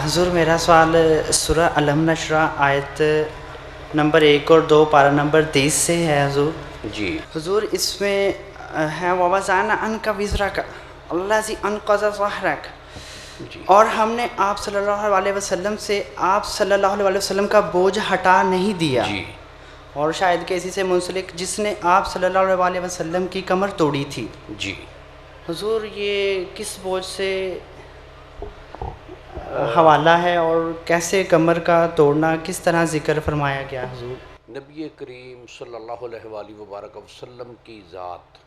حضور میرا سوال سورہ علم نشرہ آیت نمبر 1 اور 2 پارہ نمبر 30 سے ہے حضور. جی حضور اس میں ہے وَوَضَعْنَا عَنْكَ وِزْرَكَ الَّذِي أَنقَضَ ظَهْرَكَ، جی اور ہم نے آپ صلی اللہ علیہ وسلم سے آپ صلی اللہ علیہ وسلم کا بوجھ ہٹا نہیں دیا. جی اور شاید کہ اسی سے منسلک جس نے آپ صلی اللہ علیہ وسلم کی کمر توڑی تھی. جی حضور یہ کس بوجھ سے حوالہ ہے اور کیسے کمر کا توڑنا کس طرح ذکر فرمایا گیا حضور؟ نبی کریم صلی اللہ علیہ وآلہ وبارک وسلم کی ذات،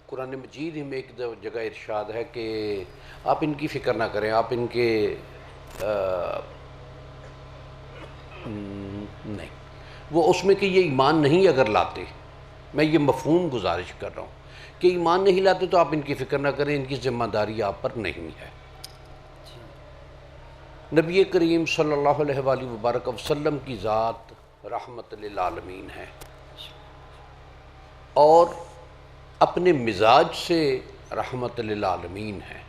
قرآن مجید میں ایک جگہ ارشاد ہے کہ آپ ان کی فکر نہ کریں، آپ ان کے نہیں، وہ اس میں کہ یہ ایمان نہیں اگر لاتے، میں یہ مفہوم گزارش کر رہا ہوں کہ ایمان نہیں لاتے تو آپ ان کی فکر نہ کریں، ان کی ذمہ داری آپ پر نہیں ہے. نبی کریم صلی اللہ علیہ وآلہ وبارک وسلم کی ذات رحمت للعالمین ہے، اور اپنے مزاج سے رحمت للعالمین ہے.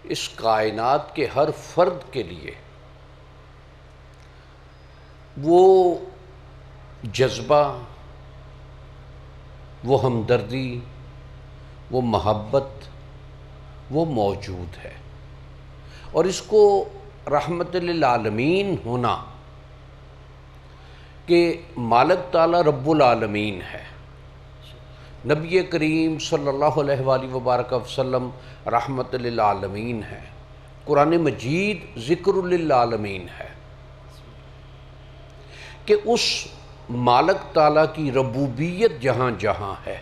اس کائنات کے ہر فرد کے لیے وہ جذبہ، وہ ہمدردی، وہ محبت وہ موجود ہے. اور اس کو رحمت للعالمین ہونا کہ مالک تعالی رب العالمین ہے، نبی کریم صلی اللہ علیہ وآلہ وبارک وسلم رحمت للعالمین ہے، قرآن مجید ذکر للعالمین ہے، کہ اس مالک تعالیٰ کی ربوبیت جہاں جہاں ہے،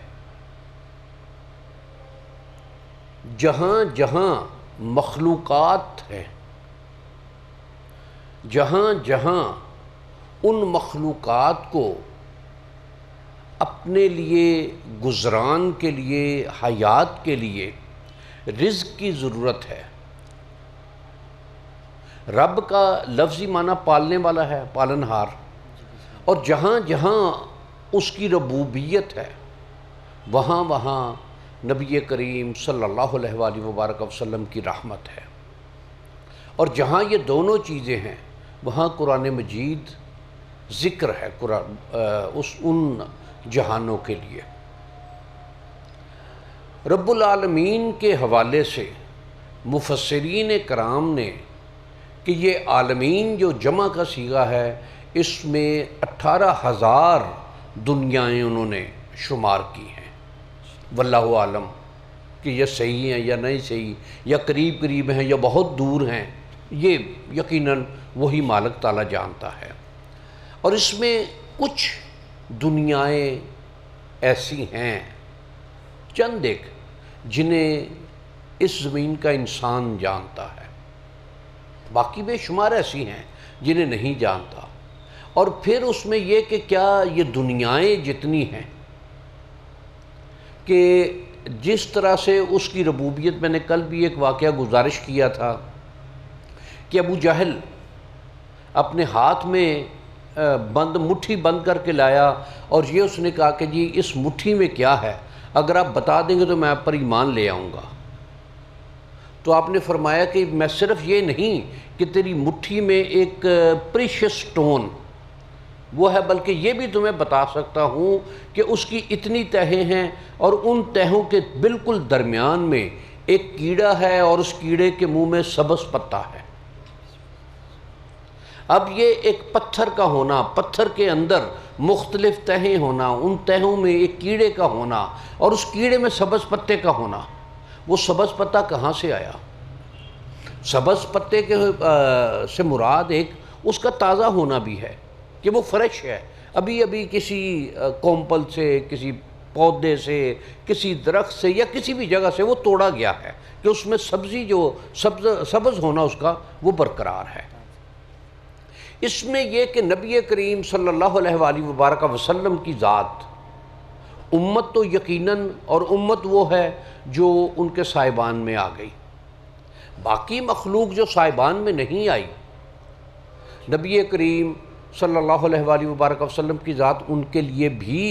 جہاں جہاں مخلوقات ہیں، جہاں جہاں ان مخلوقات کو اپنے لیے گزران کے لیے، حیات کے لیے رزق کی ضرورت ہے. رب کا لفظی معنی پالنے والا ہے، پالنہار، اور جہاں جہاں اس کی ربوبیت ہے وہاں وہاں نبی کریم صلی اللہ علیہ وآلہ وبارک وسلم کی رحمت ہے. اور جہاں یہ دونوں چیزیں ہیں وہاں قرآن مجید ذکر ہے ان جہانوں کے لیے. رب العالمین کے حوالے سے مفسرین کرام نے کہ یہ عالمین جو جمع کا صیغہ ہے اس میں 18,000 دنیایں انہوں نے شمار کی ہیں. واللہ عالم کہ یہ صحیح ہیں یا نہیں صحیح، یا قریب قریب ہیں یا بہت دور ہیں، یہ یقیناً وہی مالک تعالیٰ جانتا ہے. اور اس میں کچھ دنیایں ایسی ہیں، چند ایک جنہیں اس زمین کا انسان جانتا ہے، باقی بے شمار ایسی ہیں جنہیں نہیں جانتا. اور پھر اس میں یہ کہ کیا یہ دنیایں جتنی ہیں کہ جس طرح سے اس کی ربوبیت، میں نے کل بھی ایک واقعہ گزارش کیا تھا کہ ابو جہل اپنے ہاتھ میں مٹھی بند کر کے لایا، اور یہ اس نے کہا کہ جی اس مٹھی میں کیا ہے، اگر آپ بتا دیں گے تو میں آپ پر ایمان لے آؤں گا. تو آپ نے فرمایا کہ میں صرف یہ نہیں کہ تیری مٹھی میں ایک پریشس سٹون وہ ہے، بلکہ یہ بھی تمہیں بتا سکتا ہوں کہ اس کی اتنی تہیں ہیں، اور ان تہوں کے بالکل درمیان میں ایک کیڑا ہے، اور اس کیڑے کے منہ میں سبز پتا ہے. اب یہ ایک پتھر کا ہونا، پتھر کے اندر مختلف تہیں ہونا، ان تہوں میں ایک کیڑے کا ہونا، اور اس کیڑے میں سبز پتے کا ہونا، وہ سبز پتا کہاں سے آیا؟ سبز پتے کے سے مراد ایک اس کا تازہ ہونا بھی ہے کہ وہ فریش ہے، ابھی ابھی کسی کومپل سے، کسی پودے سے، کسی درخت سے، یا کسی بھی جگہ سے وہ توڑا گیا ہے کہ اس میں سبزی جو سبز ہونا اس کا وہ برقرار ہے. اس میں یہ کہ نبی کریم صلی اللہ علیہ وآلہ وبارک وسلم کی ذات، امت تو یقیناً، اور امت وہ ہے جو ان کے سائبان میں آ گئی. باقی مخلوق جو سائبان میں نہیں آئی، نبی کریم صلی اللہ علیہ وآلہ وبارک وسلم کی ذات ان کے لیے بھی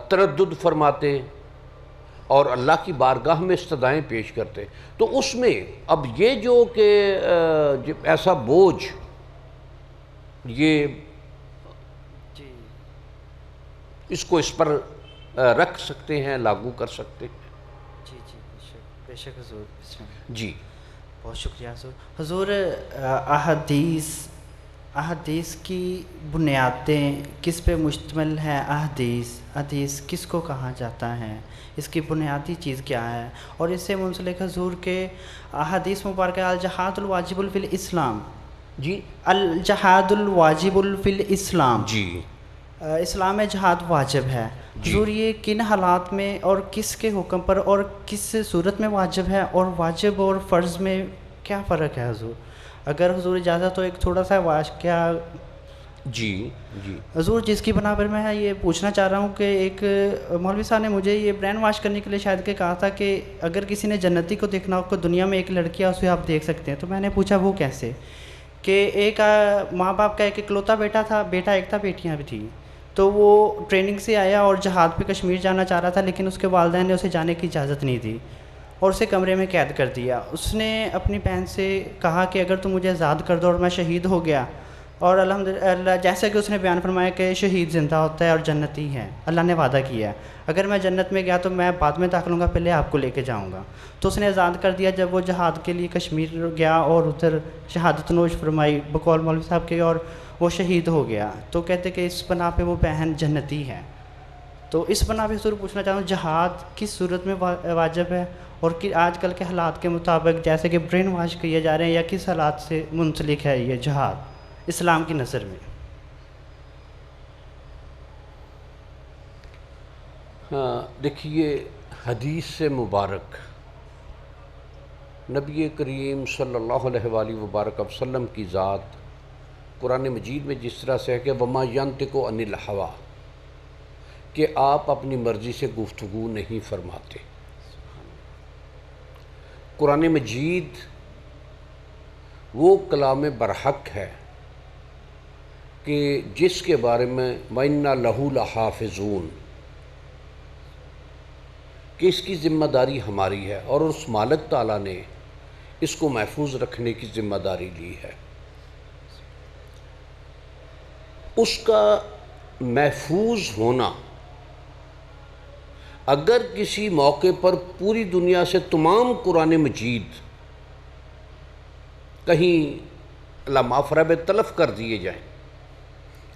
تردد فرماتے اور اللہ کی بارگاہ میں استدعائیں پیش کرتے. تو اس میں اب یہ جو کہ ایسا بوجھ یہ جی اس کو اس پر رکھ سکتے ہیں، لاگو کر سکتے ہیں. جی جی بے شک حضور. بسم اللہ. جی بہت شکریہ حضور. حضور احادیث کی بنیادیں کس پہ مشتمل ہیں؟ حدیث کس کو کہا جاتا ہے؟ اس کی بنیادی چیز کیا ہے؟ اور اس سے منسلک حضور کے احادیث مبارکہ الجہاد الواجب فی الاسلام. جی الجہاد الواجب فی الاسلام. جی اسلام میں جہاد واجب ہے. حضور یہ کن حالات میں اور کس کے حکم پر اور کس صورت میں واجب ہے، اور واجب اور فرض میں کیا فرق ہے حضور؟ اگر حضور اجازت تو ایک تھوڑا سا واقعہ. جی جی حضور جس کی بنا پر میں یہ پوچھنا چاہ رہا ہوں کہ ایک مولوی صاحب نے مجھے یہ برین واش کرنے کے لیے شاید کہ کہا تھا کہ اگر کسی نے جنتی کو دیکھنا ہو کو دنیا میں ایک لڑکی ہے اسے آپ دیکھ سکتے ہیں. تو میں نے پوچھا وہ کیسے؟ کہ ایک ماں باپ کا ایک اکلوتا بیٹا تھا، بیٹا ایک تھا، بیٹیاں بھی تھیں. تو وہ ٹریننگ سے آیا اور جہاد پہ کشمیر جانا چاہ رہا تھا، لیکن اس کے والدین نے اسے جانے کی اجازت نہیں دی اور اسے کمرے میں قید کر دیا. اس نے اپنی بہن سے کہا کہ اگر تم مجھے آزاد کر دو اور میں شہید ہو گیا، اور الحمدللہ جیسا کہ اس نے بیان فرمایا کہ شہید زندہ ہوتا ہے اور جنتی ہے، اللہ نے وعدہ کیا ہے اگر میں جنت میں گیا تو میں بعد میں داخل ہوں گا، پہلے آپ کو لے کے جاؤں گا. تو اس نے آزاد کر دیا. جب وہ جہاد کے لیے کشمیر گیا اور ادھر شہادت نوش فرمائی بقول مولوی صاحب کے، اور وہ شہید ہو گیا. تو کہتے کہ اس بنا پہ وہ بہن جنتی ہے. تو اس بنا پہ ضرور پوچھنا چاہتا ہوں جہاد کس صورت میں واجب ہے، اور آج کل کے حالات کے مطابق جیسے کہ برین واش کیے جا رہے ہیں، یا کس حالات سے منسلک ہے یہ جہاد اسلام کی نظر میں؟ ہاں دیکھیے، حدیث سے مبارک نبی کریم صلی اللہ علیہ وآلہ وبارک وسلم کی ذات قرآن مجید میں جس طرح سے ہے کہ وما ینطق عن الہویٰ، کہ آپ اپنی مرضی سے گفتگو نہیں فرماتے. قرآن مجید وہ کلام برحق ہے کہ جس کے بارے میں وَإِنَّا لَهُ لَحَافِظُونَ، کہ اس کی ذمہ داری ہماری ہے اور اس مالک تعالیٰ نے اس کو محفوظ رکھنے کی ذمہ داری لی ہے. اس کا محفوظ ہونا اگر کسی موقع پر پوری دنیا سے تمام قرآن مجید کہیں لامافرہ میں تلف کر دیے جائیں،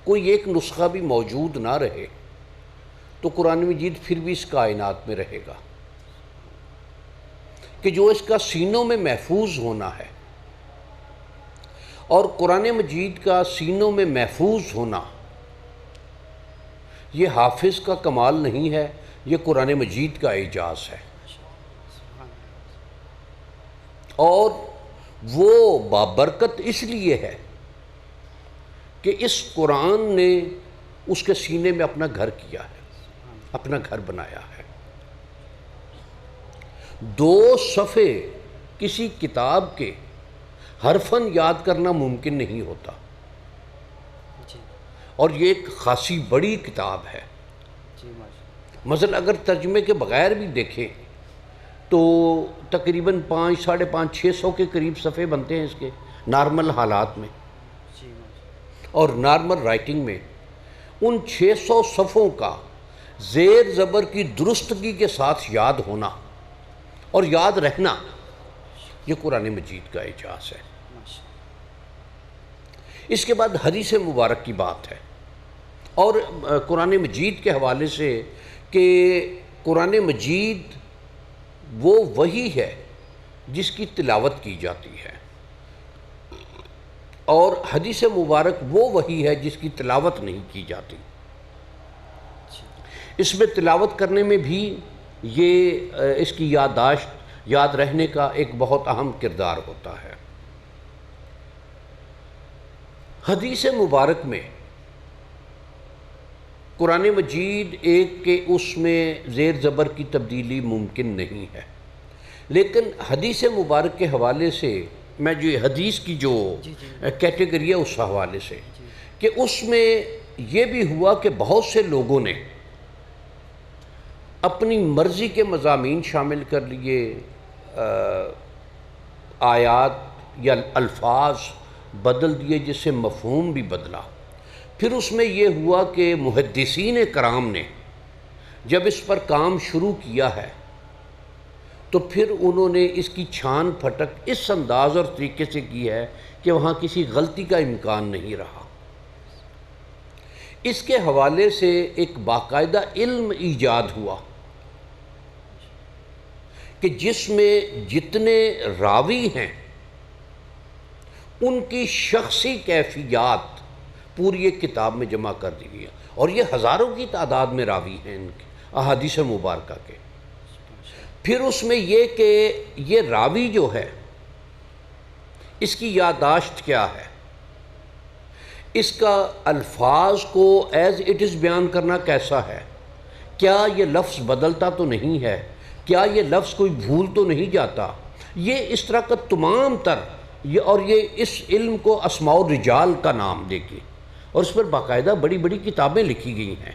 کوئی ایک نسخہ بھی موجود نہ رہے، تو قرآن مجید پھر بھی اس کائنات میں رہے گا. کہ جو اس کا سینوں میں محفوظ ہونا ہے، اور قرآن مجید کا سینوں میں محفوظ ہونا یہ حافظ کا کمال نہیں ہے، یہ قرآن مجید کا اعجاز ہے. اور وہ بابرکت اس لیے ہے کہ اس قرآن نے اس کے سینے میں اپنا گھر کیا ہے، اپنا گھر بنایا ہے. 2 صفحے کسی کتاب کے حرفاً یاد کرنا ممکن نہیں ہوتا، اور یہ ایک خاصی بڑی کتاب ہے. مثلا اگر ترجمے کے بغیر بھی دیکھیں تو تقریباً 5 ساڑھے 5 600 کے قریب صفحے بنتے ہیں اس کے نارمل حالات میں، اور نارمل رائٹنگ میں ان 600 صفحوں کا زیر زبر کی درستگی کے ساتھ یاد ہونا اور یاد رہنا، یہ قرآن مجید کا اعجاز ہے. اس کے بعد حدیث مبارک کی بات ہے، اور قرآن مجید کے حوالے سے کہ قرآن مجید وہ وحی ہے جس کی تلاوت کی جاتی ہے، اور حدیث مبارک وہ وحی ہے جس کی تلاوت نہیں کی جاتی. اس میں تلاوت کرنے میں بھی یہ اس کی یادداشت، یاد رہنے کا ایک بہت اہم کردار ہوتا ہے. حدیث مبارک میں قرآن مجید ایک کہ اس میں زیر زبر کی تبدیلی ممکن نہیں ہے، لیکن حدیث مبارک کے حوالے سے میں جو حدیث کی جو کیٹیگری ہے اس حوالے سے کہ اس میں یہ بھی ہوا کہ بہت سے لوگوں نے اپنی مرضی کے مضامین شامل کر لیے، آیات یا الفاظ بدل دیے، جس سے مفہوم بھی بدلا۔ پھر اس میں یہ ہوا کہ محدثین کرام نے جب اس پر کام شروع کیا ہے تو پھر انہوں نے اس کی چھان پھٹک اس انداز اور طریقے سے کی ہے کہ وہاں کسی غلطی کا امکان نہیں رہا۔ اس کے حوالے سے ایک باقاعدہ علم ایجاد ہوا کہ جس میں جتنے راوی ہیں ان کی شخصی کیفیات پوری ایک کتاب میں جمع کر دی گئی ہے، اور یہ ہزاروں کی تعداد میں راوی ہیں ان کے احادیث مبارکہ کے۔ پھر اس میں یہ کہ یہ راوی جو ہے اس کی یادداشت کیا ہے، اس کا الفاظ کو ایز اٹ از بیان کرنا کیسا ہے، کیا یہ لفظ بدلتا تو نہیں ہے، کیا یہ لفظ کوئی بھول تو نہیں جاتا، یہ اس طرح کا تمام تر اور یہ اس علم کو اسماء الرجال کا نام دے کے، اور اس پر باقاعدہ بڑی بڑی کتابیں لکھی گئی ہیں،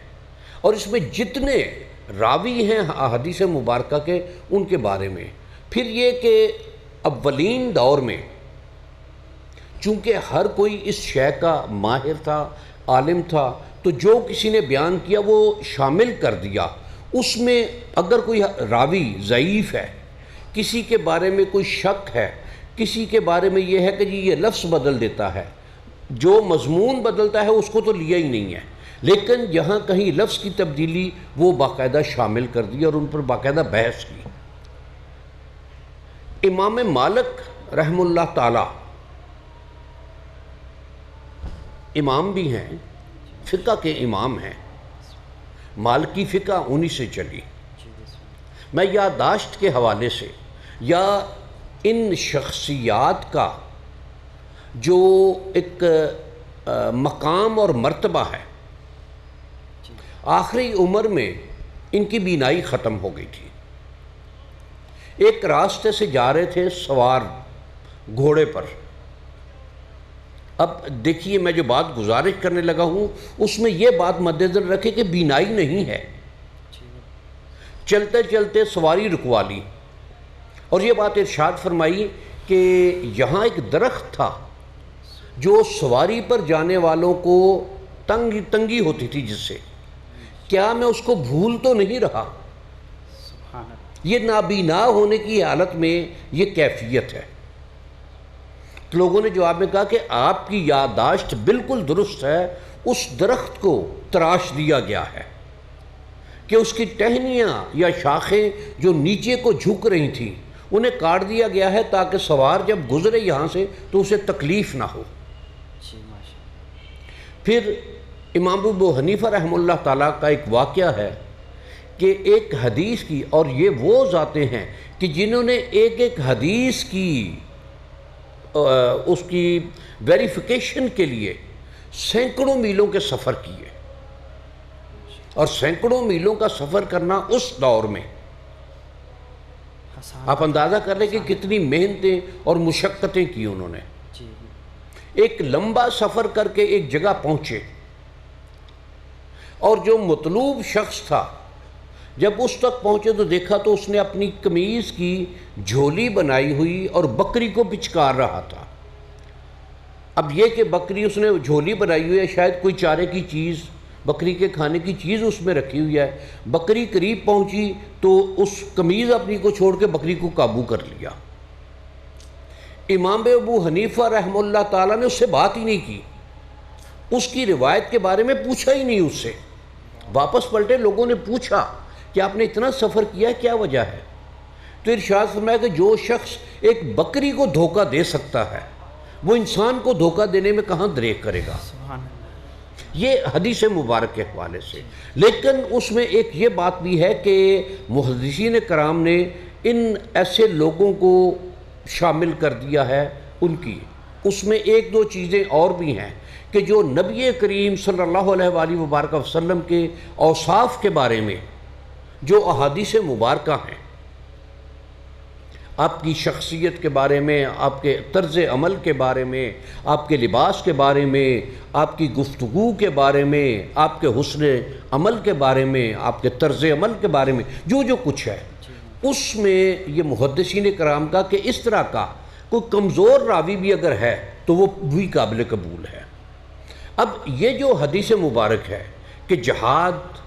اور اس میں جتنے راوی ہیں احادیث مبارکہ کے ان کے بارے میں۔ پھر یہ کہ اولین دور میں چونکہ ہر کوئی اس شے کا ماہر تھا، عالم تھا، تو جو کسی نے بیان کیا وہ شامل کر دیا۔ اس میں اگر کوئی راوی ضعیف ہے، کسی کے بارے میں کوئی شک ہے، کسی کے بارے میں یہ ہے کہ جی یہ لفظ بدل دیتا ہے، جو مضمون بدلتا ہے اس کو تو لیا ہی نہیں ہے، لیکن جہاں کہیں لفظ کی تبدیلی وہ باقاعدہ شامل کر دی اور ان پر باقاعدہ بحث کی۔ امام مالک رحم اللہ تعالی امام بھی ہیں، فقہ کے امام ہیں، مالکی فقہ انہی سے چلی۔ میں یادداشت کے حوالے سے یا ان شخصیات کا جو ایک مقام اور مرتبہ ہے، آخری عمر میں ان کی بینائی ختم ہو گئی تھی۔ ایک راستے سے جا رہے تھے سوار گھوڑے پر۔ اب دیکھیے میں جو بات گزارش کرنے لگا ہوں اس میں یہ بات مد نظر رکھے کہ بینائی نہیں ہے۔ چلتے چلتے سواری رکوا لی اور یہ بات ارشاد فرمائی کہ یہاں ایک درخت تھا جو سواری پر جانے والوں کو تنگی ہوتی تھی، جس سے کیا میں اس کو بھول تو نہیں رہا؟ یہ نابینا ہونے کی حالت میں یہ کیفیت ہے۔ تو لوگوں نے جواب میں کہا کہ آپ کی یادداشت بالکل درست ہے، اس درخت کو تراش دیا گیا ہے کہ اس کی ٹہنیاں یا شاخیں جو نیچے کو جھک رہی تھیں انہیں کاٹ دیا گیا ہے تاکہ سوار جب گزرے یہاں سے تو اسے تکلیف نہ ہو۔ پھر امام ابو حنیفہ رحم اللہ تعالیٰ کا ایک واقعہ ہے کہ ایک حدیث کی، اور یہ وہ ذاتیں ہیں کہ جنہوں نے ایک ایک حدیث کی اس کی ویریفیکیشن کے لیے سینکڑوں میلوں کے سفر کیے، اور سینکڑوں میلوں کا سفر کرنا اس دور میں آپ اندازہ کر لیں کہ کتنی محنتیں اور مشقتیں کی انہوں نے۔ ایک لمبا سفر کر کے ایک جگہ پہنچے، اور جو مطلوب شخص تھا جب اس تک پہنچے تو دیکھا تو اس نے اپنی قمیض کی جھولی بنائی ہوئی اور بکری کو پچکار رہا تھا۔ اب یہ کہ بکری اس نے جھولی بنائی ہوئی ہے، شاید کوئی چارے کی چیز، بکری کے کھانے کی چیز اس میں رکھی ہوئی ہے۔ بکری قریب پہنچی تو اس قمیض اپنی کو چھوڑ کے بکری کو قابو کر لیا۔ امام ابو حنیفہ رحمہ اللہ تعالیٰ نے اس سے بات ہی نہیں کی، اس کی روایت کے بارے میں پوچھا ہی نہیں اس سے۔ واپس پلٹے، لوگوں نے پوچھا کہ آپ نے اتنا سفر کیا ہے، کیا وجہ ہے؟ تو ارشاد فرمایا کہ جو شخص ایک بکری کو دھوکہ دے سکتا ہے وہ انسان کو دھوکہ دینے میں کہاں دریغ کرے گا۔ یہ حدیث مبارک کے حوالے سے۔ لیکن اس میں ایک یہ بات بھی ہے کہ محدثین کرام نے ان ایسے لوگوں کو شامل کر دیا ہے ان کی۔ اس میں ایک دو چیزیں اور بھی ہیں کہ جو نبی کریم صلی اللہ علیہ وآلہ وبارک وسلم کے اوصاف کے بارے میں جو احادیث مبارکہ ہیں، آپ کی شخصیت کے بارے میں، آپ کے طرز عمل کے بارے میں، آپ کے لباس کے بارے میں، آپ کی گفتگو کے بارے میں، آپ کے حسن عمل کے بارے میں، آپ کے طرز عمل کے بارے میں جو جو کچھ ہے، اس میں یہ محدثین کرام کا کہ اس طرح کا کوئی کمزور راوی بھی اگر ہے تو وہ بھی قابل قبول ہے۔ اب یہ جو حدیث مبارک ہے کہ جہاد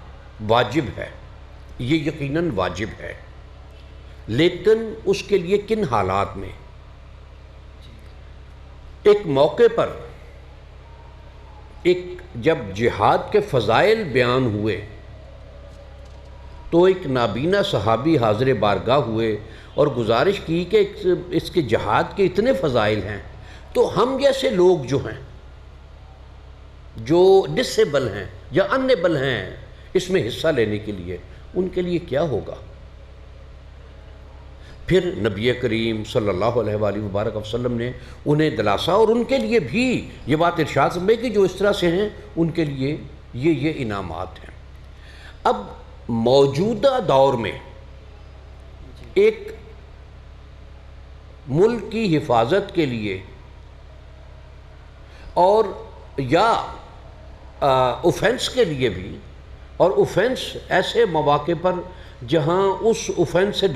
واجب ہے، یہ یقیناً واجب ہے، لیکن اس کے لیے کن حالات میں؟ ایک موقع پر جب جہاد کے فضائل بیان ہوئے تو ایک نابینا صحابی حاضر بارگاہ ہوئے اور گزارش کی کہ اس کے جہاد کے اتنے فضائل ہیں، تو ہم جیسے لوگ جو ہیں، جو ڈسیبل ہیں یا انیبل ہیں اس میں حصہ لینے کے لیے، ان کے لیے کیا ہوگا؟ پھر نبی کریم صلی اللہ علیہ وآلہ وبارک وسلم نے انہیں دلاسا اور ان کے لیے بھی یہ بات ارشاد فرمائی کہ جو اس طرح سے ہیں ان کے لیے یہ انعامات ہیں۔ اب موجودہ دور میں ایک ملک کی حفاظت کے لیے اور یا اوفینس کے لیے بھی، اور اوفینس ایسے مواقع پر جہاں اس اوفینس سے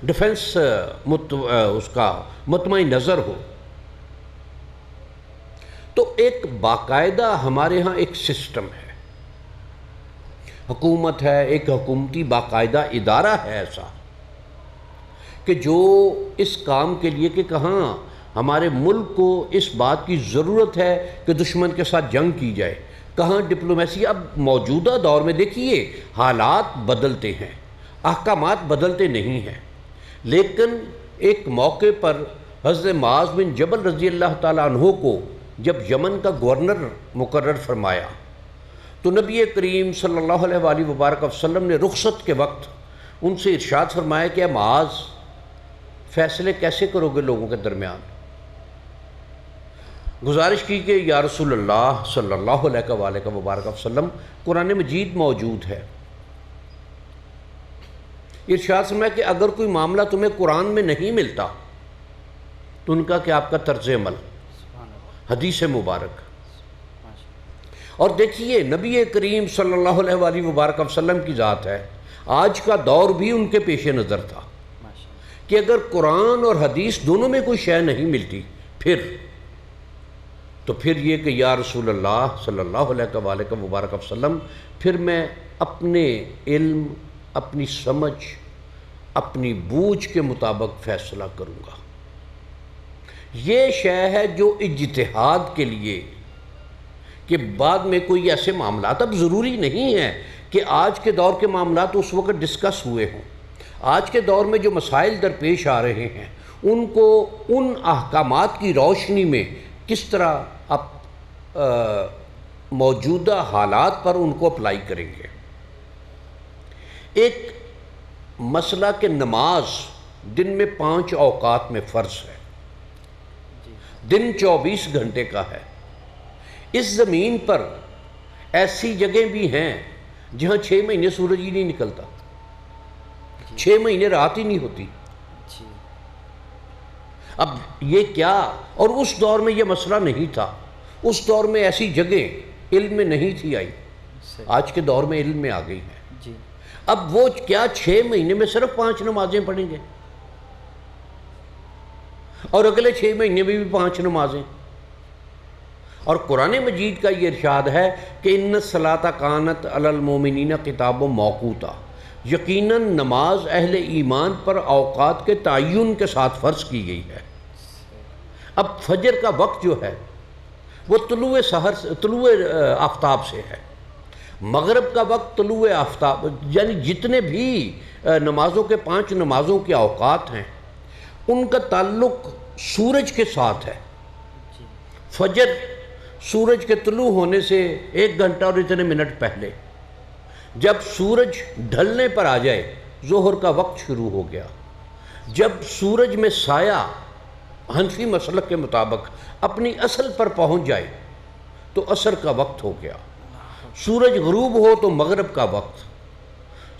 ڈیفنس اس کا مطمئن نظر ہو، تو ایک باقاعدہ ہمارے ہاں ایک سسٹم ہے، حکومت ہے، ایک حکومتی باقاعدہ ادارہ ہے ایسا کہ جو اس کام کے لیے کہ کہاں ہمارے ملک کو اس بات کی ضرورت ہے کہ دشمن کے ساتھ جنگ کی جائے، کہاں ڈپلومیسی۔ اب موجودہ دور میں دیکھیے حالات بدلتے ہیں، احکامات بدلتے نہیں ہیں، لیکن ایک موقع پر حضرت معاذ بن جبل رضی اللہ تعالیٰ عنہ کو جب یمن کا گورنر مقرر فرمایا تو نبی کریم صلی اللہ علیہ وآلہ وبارک وسلم نے رخصت کے وقت ان سے ارشاد فرمایا کہ اے معاذ، فیصلے کیسے کرو گے لوگوں کے درمیان؟ گزارش کی کہ یا رسول اللہ صلی اللہ علیہ وآلہ وبارک وسلم، قرآن مجید موجود ہے، ارشاد فرمایا کہ اگر کوئی معاملہ تمہیں قرآن میں نہیں ملتا تو ان کا کہ آپ کا طرز عمل، حدیث مبارک۔ اور دیکھیے نبی کریم صلی اللہ علیہ وآلہ وبارک وسلم کی ذات ہے، آج کا دور بھی ان کے پیش نظر تھا کہ اگر قرآن اور حدیث دونوں میں کوئی شے نہیں ملتی پھر یہ کہ یا رسول اللہ صلی اللہ علیہ وآلہ وبارک وسلم، پھر میں اپنے علم، اپنی سمجھ، اپنی بوجھ کے مطابق فیصلہ کروں گا۔ یہ شے ہے جو اجتہاد کے لیے کہ بعد میں کوئی ایسے معاملات، اب ضروری نہیں ہے کہ آج کے دور کے معاملات اس وقت ڈسکس ہوئے ہوں، آج کے دور میں جو مسائل درپیش آ رہے ہیں ان کو ان احکامات کی روشنی میں کس طرح آپ موجودہ حالات پر ان کو اپلائی کریں گے۔ ایک مسئلہ کہ نماز دن میں 5 اوقات میں فرض ہے، دن 24 گھنٹے کا ہے، اس زمین پر ایسی جگہیں بھی ہیں جہاں 6 مہینے سورج ہی نہیں نکلتا، 6 مہینے رات ہی نہیں ہوتی۔ اب یہ کیا، اور اس دور میں یہ مسئلہ نہیں تھا، اس دور میں ایسی جگہ علم میں نہیں تھی آئی، آج کے دور میں علم میں آ گئی ہے۔ اب وہ کیا 6 مہینے میں صرف 5 نمازیں پڑھیں گے اور اگلے 6 مہینے میں بھی 5 نمازیں؟ اور قرآن مجید کا یہ ارشاد ہے کہ ان الصلاۃ کانت علی المؤمنین کتابا موقوتا، یقیناً نماز اہل ایمان پر اوقات کے تعین کے ساتھ فرض کی گئی ہے۔ اب فجر کا وقت جو ہے وہ طلوع آفتاب سے ہے، مغرب کا وقت طلوع آفتاب، یعنی جتنے بھی نمازوں کے 5 نمازوں کے اوقات ہیں ان کا تعلق سورج کے ساتھ ہے۔ فجر سورج کے طلوع ہونے سے 1 گھنٹہ اور اتنے منٹ پہلے، جب سورج ڈھلنے پر آ جائے ظہر کا وقت شروع ہو گیا، جب سورج میں سایہ حنفی مسلک کے مطابق اپنی اصل پر پہنچ جائے تو عصر کا وقت ہو گیا، سورج غروب ہو تو مغرب کا وقت،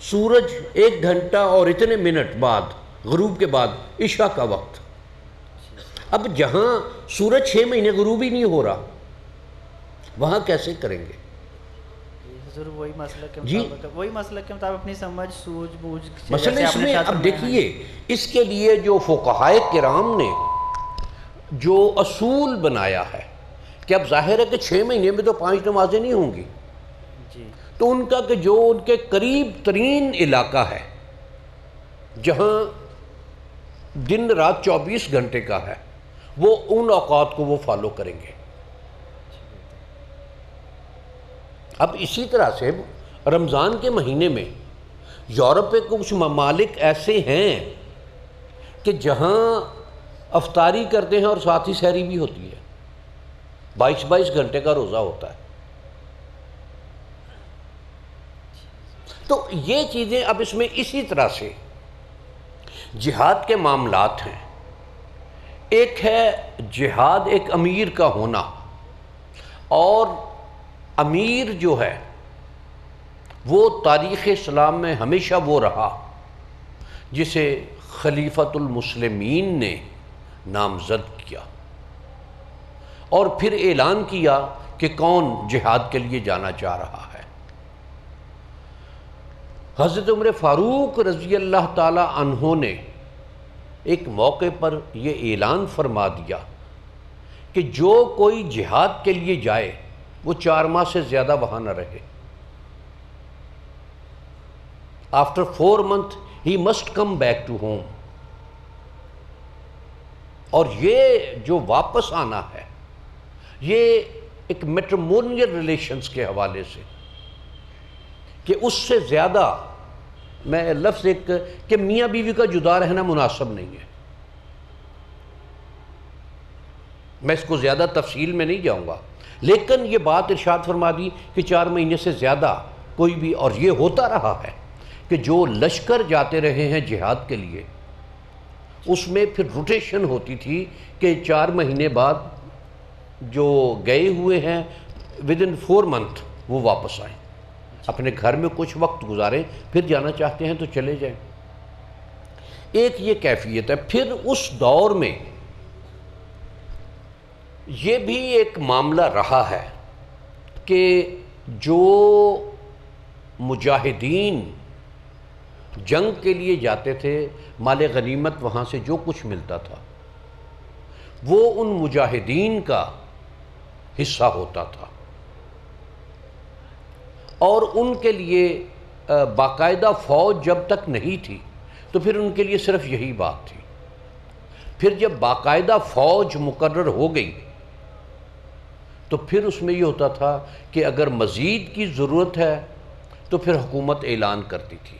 سورج 1 گھنٹہ اور اتنے منٹ بعد غروب کے بعد عشاء کا وقت. اب جہاں سورج 6 مہینے غروب ہی نہیں ہو رہا وہاں کیسے کریں گے؟ حضور وہی مسئلہ کے جی مطابق وہی مسئلہ کے مطابق اپنی سمجھ سوجھ بوجھ مسئلہ اس میں اب دیکھیے اس کے لیے جو فقہائے کرام نے جو اصول بنایا ہے کہ اب ظاہر ہے کہ 6 مہینے میں تو 5 نمازیں نہیں ہوں گی، جی تو ان کا کہ جو ان کے قریب ترین علاقہ ہے جہاں دن رات 24 گھنٹے کا ہے وہ ان اوقات کو وہ فالو کریں گے. اب اسی طرح سے رمضان کے مہینے میں یورپ کے کچھ ممالک ایسے ہیں کہ جہاں افطاری کرتے ہیں اور ساتھ ہی سحری بھی ہوتی ہے، 22 گھنٹے کا روزہ ہوتا ہے. تو یہ چیزیں اب اس میں اسی طرح سے جہاد کے معاملات ہیں. ایک ہے جہاد ایک امیر کا ہونا، اور امیر جو ہے وہ تاریخ اسلام میں ہمیشہ وہ رہا جسے خلیفۃ المسلمین نے نامزد کیا اور پھر اعلان کیا کہ کون جہاد کے لیے جانا چاہ رہا ہے. حضرت عمر فاروق رضی اللہ تعالی عنہ نے ایک موقع پر یہ اعلان فرما دیا کہ جو کوئی جہاد کے لیے جائے وہ 4 ماہ سے زیادہ وہاں نہ رہے. After 4 months he must come back to home. اور یہ جو واپس آنا ہے یہ ایک میٹرمونیل ریلیشنز کے حوالے سے کہ اس سے زیادہ میں لفظ ایک کہ میاں بیوی کا جدا رہنا مناسب نہیں ہے. میں اس کو زیادہ تفصیل میں نہیں جاؤں گا، لیکن یہ بات ارشاد فرما دی کہ 4 مہینے سے زیادہ کوئی بھی، اور یہ ہوتا رہا ہے کہ جو لشکر جاتے رہے ہیں جہاد کے لیے اس میں پھر روٹیشن ہوتی تھی کہ 4 مہینے بعد جو گئے ہوئے ہیں ودن 4 months وہ واپس آئیں، اپنے گھر میں کچھ وقت گزاریں، پھر جانا چاہتے ہیں تو چلے جائیں. ایک یہ کیفیت ہے. پھر اس دور میں یہ بھی ایک معاملہ رہا ہے کہ جو مجاہدین جنگ کے لیے جاتے تھے مال غنیمت وہاں سے جو کچھ ملتا تھا وہ ان مجاہدین کا حصہ ہوتا تھا، اور ان کے لیے باقاعدہ فوج جب تک نہیں تھی تو پھر ان کے لیے صرف یہی بات تھی. پھر جب باقاعدہ فوج مقرر ہو گئی تو پھر اس میں یہ ہوتا تھا کہ اگر مزید کی ضرورت ہے تو پھر حکومت اعلان کرتی تھی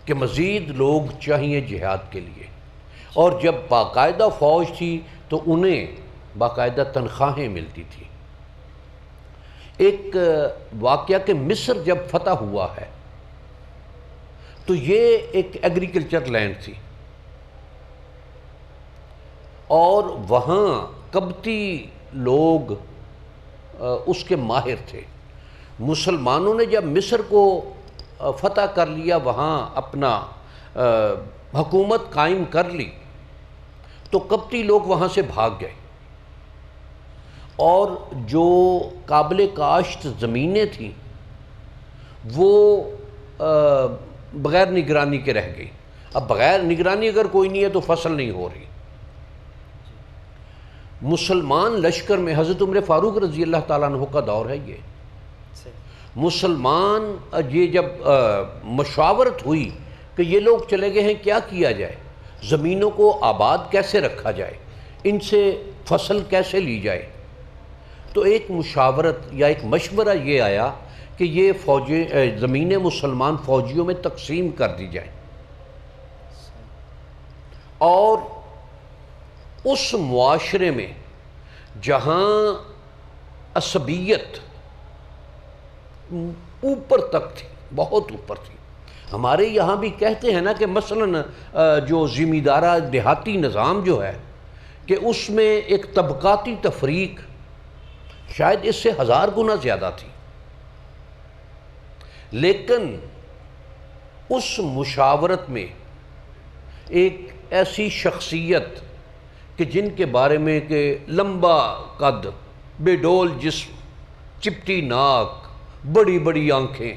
کہ مزید لوگ چاہیے جہاد کے لیے، اور جب باقاعدہ فوج تھی تو انہیں باقاعدہ تنخواہیں ملتی تھی. ایک واقعہ کہ مصر جب فتح ہوا ہے تو یہ ایک ایگریکلچر لینڈ تھی اور وہاں قبطی لوگ اس کے ماہر تھے. مسلمانوں نے جب مصر کو فتح کر لیا، وہاں اپنا حکومت قائم کر لی، تو قبطی لوگ وہاں سے بھاگ گئے اور جو قابل کاشت زمینیں تھیں وہ بغیر نگرانی کے رہ گئی. اب بغیر نگرانی اگر کوئی نہیں ہے تو فصل نہیں ہو رہی. مسلمان لشکر میں حضرت عمر فاروق رضی اللہ تعالیٰ عنہ کا دور ہے یہ. مسلمان یہ جب مشاورت ہوئی کہ یہ لوگ چلے گئے ہیں، کیا کیا جائے، زمینوں کو آباد کیسے رکھا جائے، ان سے فصل کیسے لی جائے، تو ایک مشاورت یا ایک مشورہ یہ آیا کہ یہ فوجیں زمینیں مسلمان فوجیوں میں تقسیم کر دی جائیں، اور اس معاشرے میں جہاں عصبیت اوپر تک تھی، بہت اوپر تھی. ہمارے یہاں بھی کہتے ہیں نا کہ مثلا جو زمیندارہ دیہاتی نظام جو ہے کہ اس میں ایک طبقاتی تفریق شاید اس سے 1000 گنا زیادہ تھی، لیکن اس مشاورت میں ایک ایسی شخصیت کہ جن کے بارے میں کہ لمبا قد، بے ڈول جسم، چپٹی ناک، بڑی بڑی آنکھیں،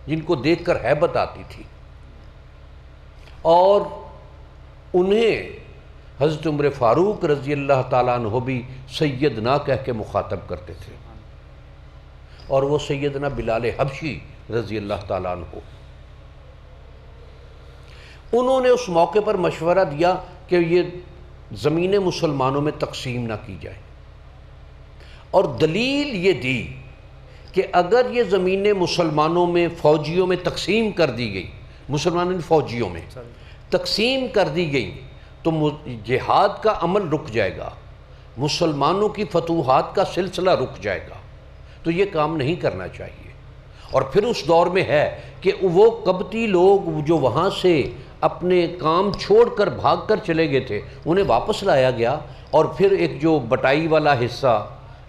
جن کو دیکھ کر ہیبت آتی تھی، اور انہیں حضرت عمر فاروق رضی اللہ تعالیٰ عنہ بھی سیدنا کہہ کے مخاطب کرتے تھے، اور وہ سیدنا بلال حبشی رضی اللہ تعالیٰ عنہ، انہوں نے اس موقع پر مشورہ دیا کہ یہ زمین مسلمانوں میں تقسیم نہ کی جائے، اور دلیل یہ دی کہ اگر یہ زمین مسلمانوں میں فوجیوں میں تقسیم کر دی گئی، مسلمانوں میں فوجیوں میں تقسیم کر دی گئی تو جہاد کا عمل رک جائے گا، مسلمانوں کی فتوحات کا سلسلہ رک جائے گا، تو یہ کام نہیں کرنا چاہیے۔ اور پھر اس دور میں ہے کہ وہ قبطی لوگ جو وہاں سے اپنے کام چھوڑ کر بھاگ کر چلے گئے تھے، انہیں واپس لایا گیا، اور پھر ایک جو بٹائی والا حصہ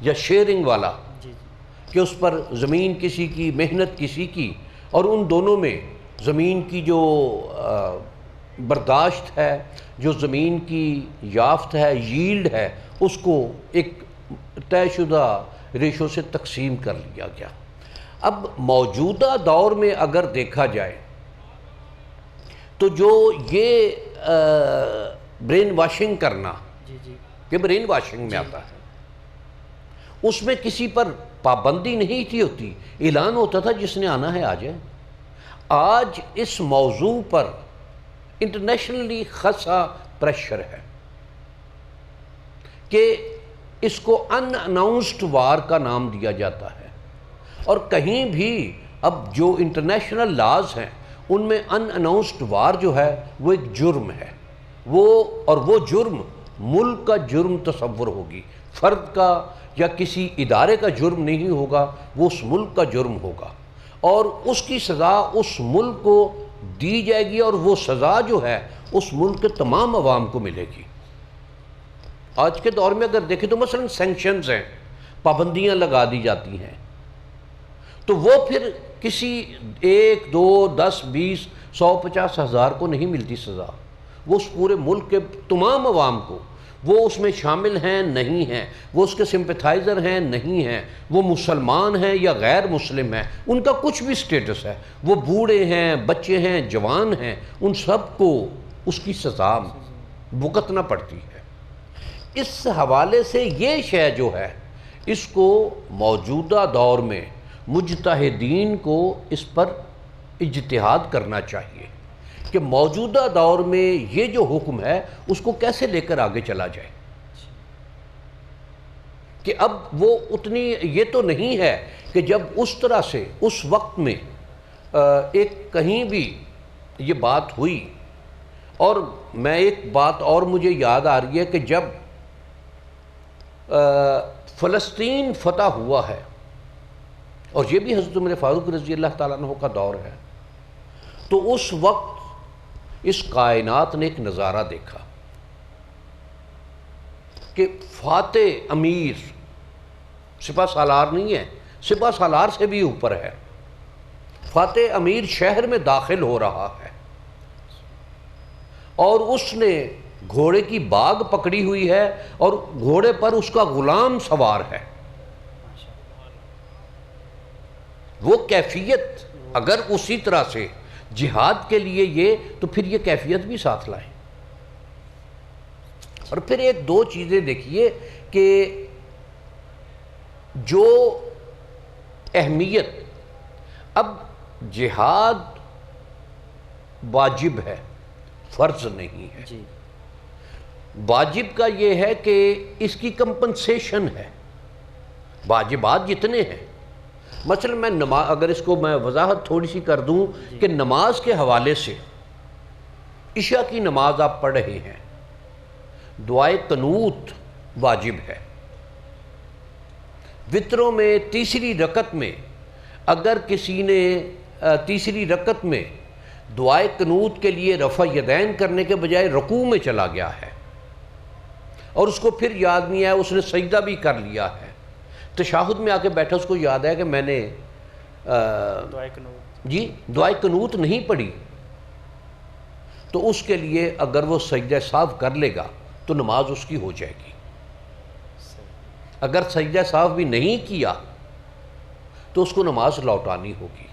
یا شیئرنگ والا کہ اس پر زمین کسی کی، محنت کسی کی، اور ان دونوں میں زمین کی جو برداشت ہے، جو زمین کی یافت ہے، ییلڈ ہے، اس کو ایک طے شدہ ریشو سے تقسیم کر لیا گیا۔ اب موجودہ دور میں اگر دیکھا جائے تو جو یہ برین واشنگ کرنا، یہ برین واشنگ میں آتا ہے، اس میں کسی پر پابندی نہیں تھی ہوتی، اعلان ہوتا تھا جس نے آنا ہے آ جائے۔ آج اس موضوع پر انٹرنیشنلی خاصا پریشر ہے کہ اس کو ان اناؤنسڈ وار کا نام دیا جاتا ہے، اور کہیں بھی اب جو انٹرنیشنل لاز ہیں ان میں ان اناؤنسڈ وار جو ہے وہ ایک جرم ہے، وہ جرم ملک کا جرم تصور ہوگی، فرد کا یا کسی ادارے کا جرم نہیں ہوگا، وہ اس ملک کا جرم ہوگا، اور اس کی سزا اس ملک کو دی جائے گی، اور وہ سزا جو ہے اس ملک کے تمام عوام کو ملے گی۔ آج کے دور میں اگر دیکھیں تو مثلا سینکشنز ہیں، پابندیاں لگا دی جاتی ہیں، تو وہ پھر کسی 1 2 10 20 100 50 ہزار کو نہیں ملتی سزا، وہ اس پورے ملک کے تمام عوام کو، وہ اس میں شامل ہیں نہیں ہیں، وہ اس کے سمپیتھائزر ہیں نہیں ہیں، وہ مسلمان ہیں یا غیر مسلم ہیں، ان کا کچھ بھی سٹیٹس ہے، وہ بوڑھے ہیں، بچے ہیں، جوان ہیں، ان سب کو اس کی سزا بھگتنا پڑتی ہے۔ اس حوالے سے یہ شے جو ہے اس کو موجودہ دور میں مجتہدین کو اس پر اجتہاد کرنا چاہیے کہ موجودہ دور میں یہ جو حکم ہے اس کو کیسے لے کر آگے چلا جائے، کہ اب وہ اتنی یہ تو نہیں ہے کہ جب اس طرح سے اس وقت میں ایک کہیں بھی یہ بات ہوئی، اور میں ایک بات اور مجھے یاد آ رہی ہے کہ جب فلسطین فتح ہوا ہے، اور یہ بھی حضرت عمر فاروق رضی اللہ تعالیٰ عنہ کا دور ہے، تو اس وقت اس کائنات نے ایک نظارہ دیکھا کہ فاتح امیر سپہ سالار نہیں ہے، سپہ سالار سے بھی اوپر ہے، فاتح امیر شہر میں داخل ہو رہا ہے، اور اس نے گھوڑے کی باگ پکڑی ہوئی ہے، اور گھوڑے پر اس کا غلام سوار ہے۔ وہ کیفیت اگر اسی طرح سے جہاد کے لیے یہ، تو پھر یہ کیفیت بھی ساتھ لائیں۔ اور پھر ایک دو چیزیں دیکھیے کہ جو اہمیت، اب جہاد واجب ہے، فرض نہیں ہے۔ واجب کا یہ ہے کہ اس کی کمپنسیشن ہے، واجبات جتنے ہیں، مثلا میں نماز، اگر اس کو میں وضاحت تھوڑی سی کر دوں کہ نماز کے حوالے سے، عشاء کی نماز آپ پڑھ رہے ہیں، دعائے قنوت واجب ہے، وطروں میں تیسری رکعت میں اگر کسی نے تیسری رکعت میں دعائے قنوت کے لیے رفع یدین کرنے کے بجائے رکوع میں چلا گیا ہے، اور اس کو پھر یاد نہیں آیا، اس نے سجدہ بھی کر لیا ہے، تشہد میں آ کے بیٹھا، اس کو یاد ہے کہ میں نے دعائے قنوت نہیں پڑھی، تو اس کے لیے اگر وہ سجدہ سہو کر لے گا تو نماز اس کی ہو جائے گی. اگر سجدہ سہو بھی نہیں کیا تو اس کو نماز لوٹانی ہوگی.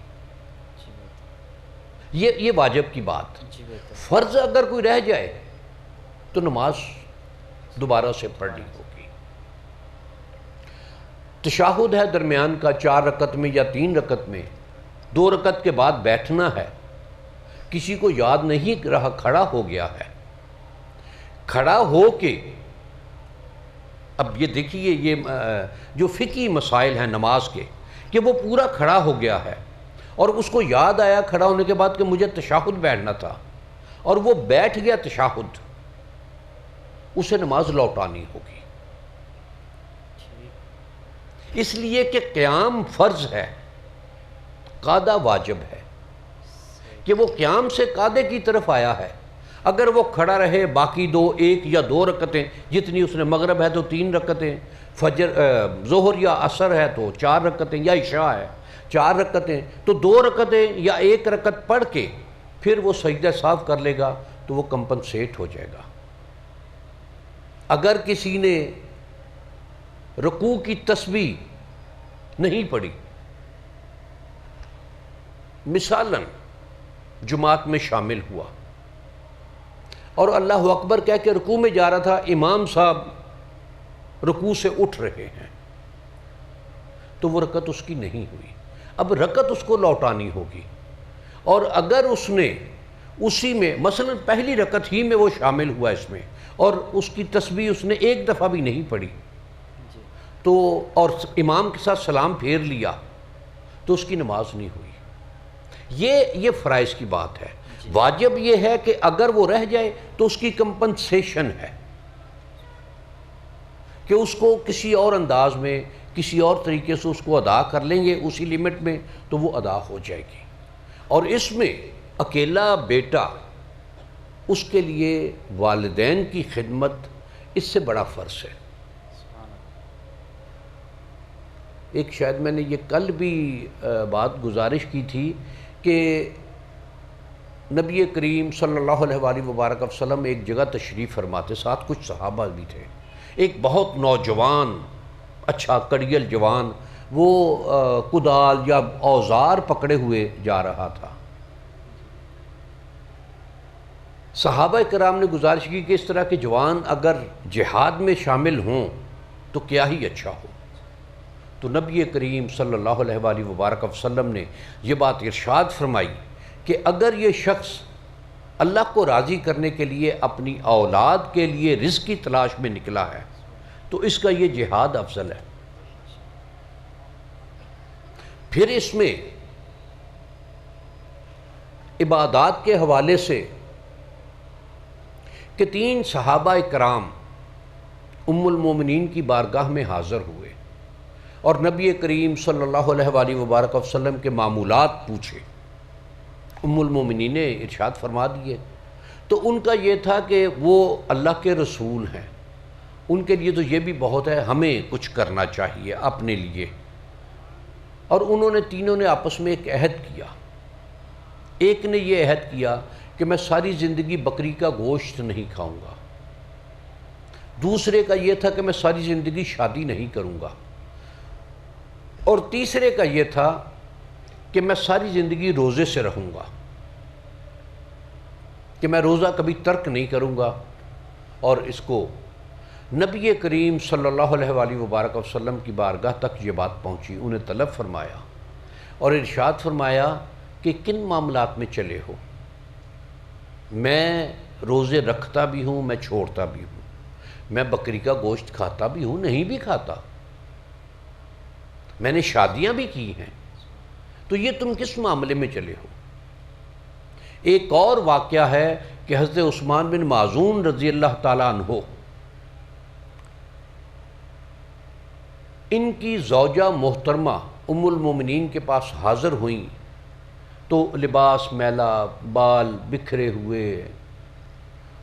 یہ واجب کی بات. فرض اگر کوئی رہ جائے تو نماز دوبارہ سے پڑھنی ہوگی. تشہد ہے درمیان کا 4 رکعت میں یا 3 رکعت میں، 2 رکعت کے بعد بیٹھنا ہے. کسی کو یاد نہیں رہا، کھڑا ہو گیا ہے، کھڑا ہو کے اب یہ دیکھیے یہ جو فقہی مسائل ہیں نماز کے، کہ وہ پورا کھڑا ہو گیا ہے اور اس کو یاد آیا کھڑا ہونے کے بعد کہ مجھے تشہد بیٹھنا تھا اور وہ بیٹھ گیا تشہد، اسے نماز لوٹانی ہوگی. اس لیے کہ قیام فرض ہے، قعدہ واجب ہے، کہ وہ قیام سے قعدے کی طرف آیا ہے. اگر وہ کھڑا رہے باقی 1 یا 2 رکعتیں، جتنی اس نے، مغرب ہے تو 3 رکعتیں، فجر ظہر یا عصر ہے تو 4 رکعتیں، یا عشاء ہے 4 رکعتیں، تو 2 رکعتیں یا 1 رکعت پڑھ کے پھر وہ سجدہ سہو کر لے گا تو وہ کمپنسیٹ ہو جائے گا. اگر کسی نے رکوع کی تسبیح نہیں پڑھی، مثالاً جماعت میں شامل ہوا اور اللہ اکبر کہہ کے رکوع میں جا رہا تھا، امام صاحب رکوع سے اٹھ رہے ہیں، تو وہ رکعت اس کی نہیں ہوئی. اب رکعت اس کو لوٹانی ہوگی. اور اگر اس نے اسی میں مثلا پہلی رکعت ہی میں وہ شامل ہوا اس میں، اور اس کی تسبیح اس نے 1 دفعہ بھی نہیں پڑھی، تو اور امام کے ساتھ سلام پھیر لیا تو اس کی نماز نہیں ہوئی. یہ فرائض کی بات ہے. واجب یہ ہے کہ اگر وہ رہ جائے تو اس کی کمپنسیشن ہے، کہ اس کو کسی اور انداز میں کسی اور طریقے سے اس کو ادا کر لیں گے اسی لمٹ میں تو وہ ادا ہو جائے گی. اور اس میں اکیلا بیٹا، اس کے لیے والدین کی خدمت اس سے بڑا فرض ہے. ایک شاید میں نے یہ کل بھی بات گزارش کی تھی کہ نبی کریم صلی اللہ علیہ وآلہ وبارک وسلم ایک جگہ تشریف فرماتے، ساتھ کچھ صحابہ بھی تھے. ایک بہت نوجوان، اچھا کڑیل جوان، وہ کدال یا اوزار پکڑے ہوئے جا رہا تھا. صحابہ کرام نے گزارش کی کہ اس طرح کے جوان اگر جہاد میں شامل ہوں تو کیا ہی اچھا ہو. تو نبی کریم صلی اللہ علیہ وآلہ وبارک وسلم نے یہ بات ارشاد فرمائی کہ اگر یہ شخص اللہ کو راضی کرنے کے لیے اپنی اولاد کے لیے رزق کی تلاش میں نکلا ہے تو اس کا یہ جہاد افضل ہے. پھر اس میں عبادات کے حوالے سے کہ 3 صحابہ کرام ام المومنین کی بارگاہ میں حاضر ہوئے اور نبی کریم صلی اللہ علیہ وآلہ وبارک وسلم کے معمولات پوچھے. ام المومنین نے ارشاد فرما دیے. تو ان کا یہ تھا کہ وہ اللہ کے رسول ہیں، ان کے لیے تو یہ بھی بہت ہے، ہمیں کچھ کرنا چاہیے اپنے لیے. اور انہوں نے تینوں نے آپس میں ایک عہد کیا. ایک نے یہ عہد کیا کہ میں ساری زندگی بکری کا گوشت نہیں کھاؤں گا. دوسرے کا یہ تھا کہ میں ساری زندگی شادی نہیں کروں گا. اور تیسرے کا یہ تھا کہ میں ساری زندگی روزے سے رہوں گا، کہ میں روزہ کبھی ترک نہیں کروں گا. اور اس کو نبی کریم صلی اللہ علیہ وآلہ وبارک وسلم کی بارگاہ تک یہ بات پہنچی. انہیں طلب فرمایا اور ارشاد فرمایا کہ کن معاملات میں چلے ہو؟ میں روزے رکھتا بھی ہوں، میں چھوڑتا بھی ہوں، میں بکری کا گوشت کھاتا بھی ہوں، نہیں بھی کھاتا، میں نے شادیاں بھی کی ہیں، تو یہ تم کس معاملے میں چلے ہو؟ ایک اور واقعہ ہے کہ حضرت عثمان بن معذون رضی اللہ تعالیٰ عنہ، ان کی زوجہ محترمہ ام المومنین کے پاس حاضر ہوئیں تو لباس میلا، بال بکھرے ہوئے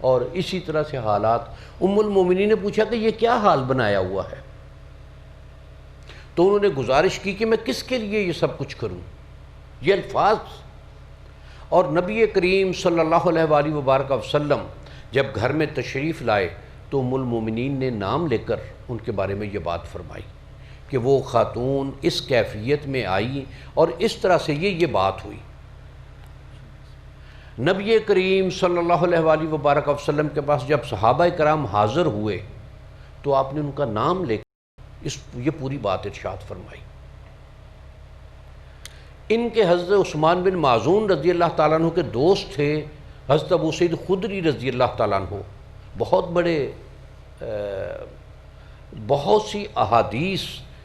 اور اسی طرح سے حالات. ام المومنین نے پوچھا کہ یہ کیا حال بنایا ہوا ہے؟ تو انہوں نے گزارش کی کہ میں کس کے لیے یہ سب کچھ کروں، یہ الفاظ. اور نبی کریم صلی اللہ علیہ وآلہ وبارک وسلم جب گھر میں تشریف لائے تو ام المومنین نے نام لے کر ان کے بارے میں یہ بات فرمائی کہ وہ خاتون اس کیفیت میں آئی اور اس طرح سے یہ بات ہوئی۔ نبی کریم صلی اللہ علیہ وآلہ وبارک وسلم کے پاس جب صحابہ کرام حاضر ہوئے تو آپ نے ان کا نام لے کر یہ پوری بات ارشاد فرمائی۔ ان کے حضرت عثمان بن معزون رضی اللہ تعالیٰ عنہ کے دوست تھے حضرت ابو سعید خدری رضی اللہ تعالیٰ عنہ، بہت سی احادیث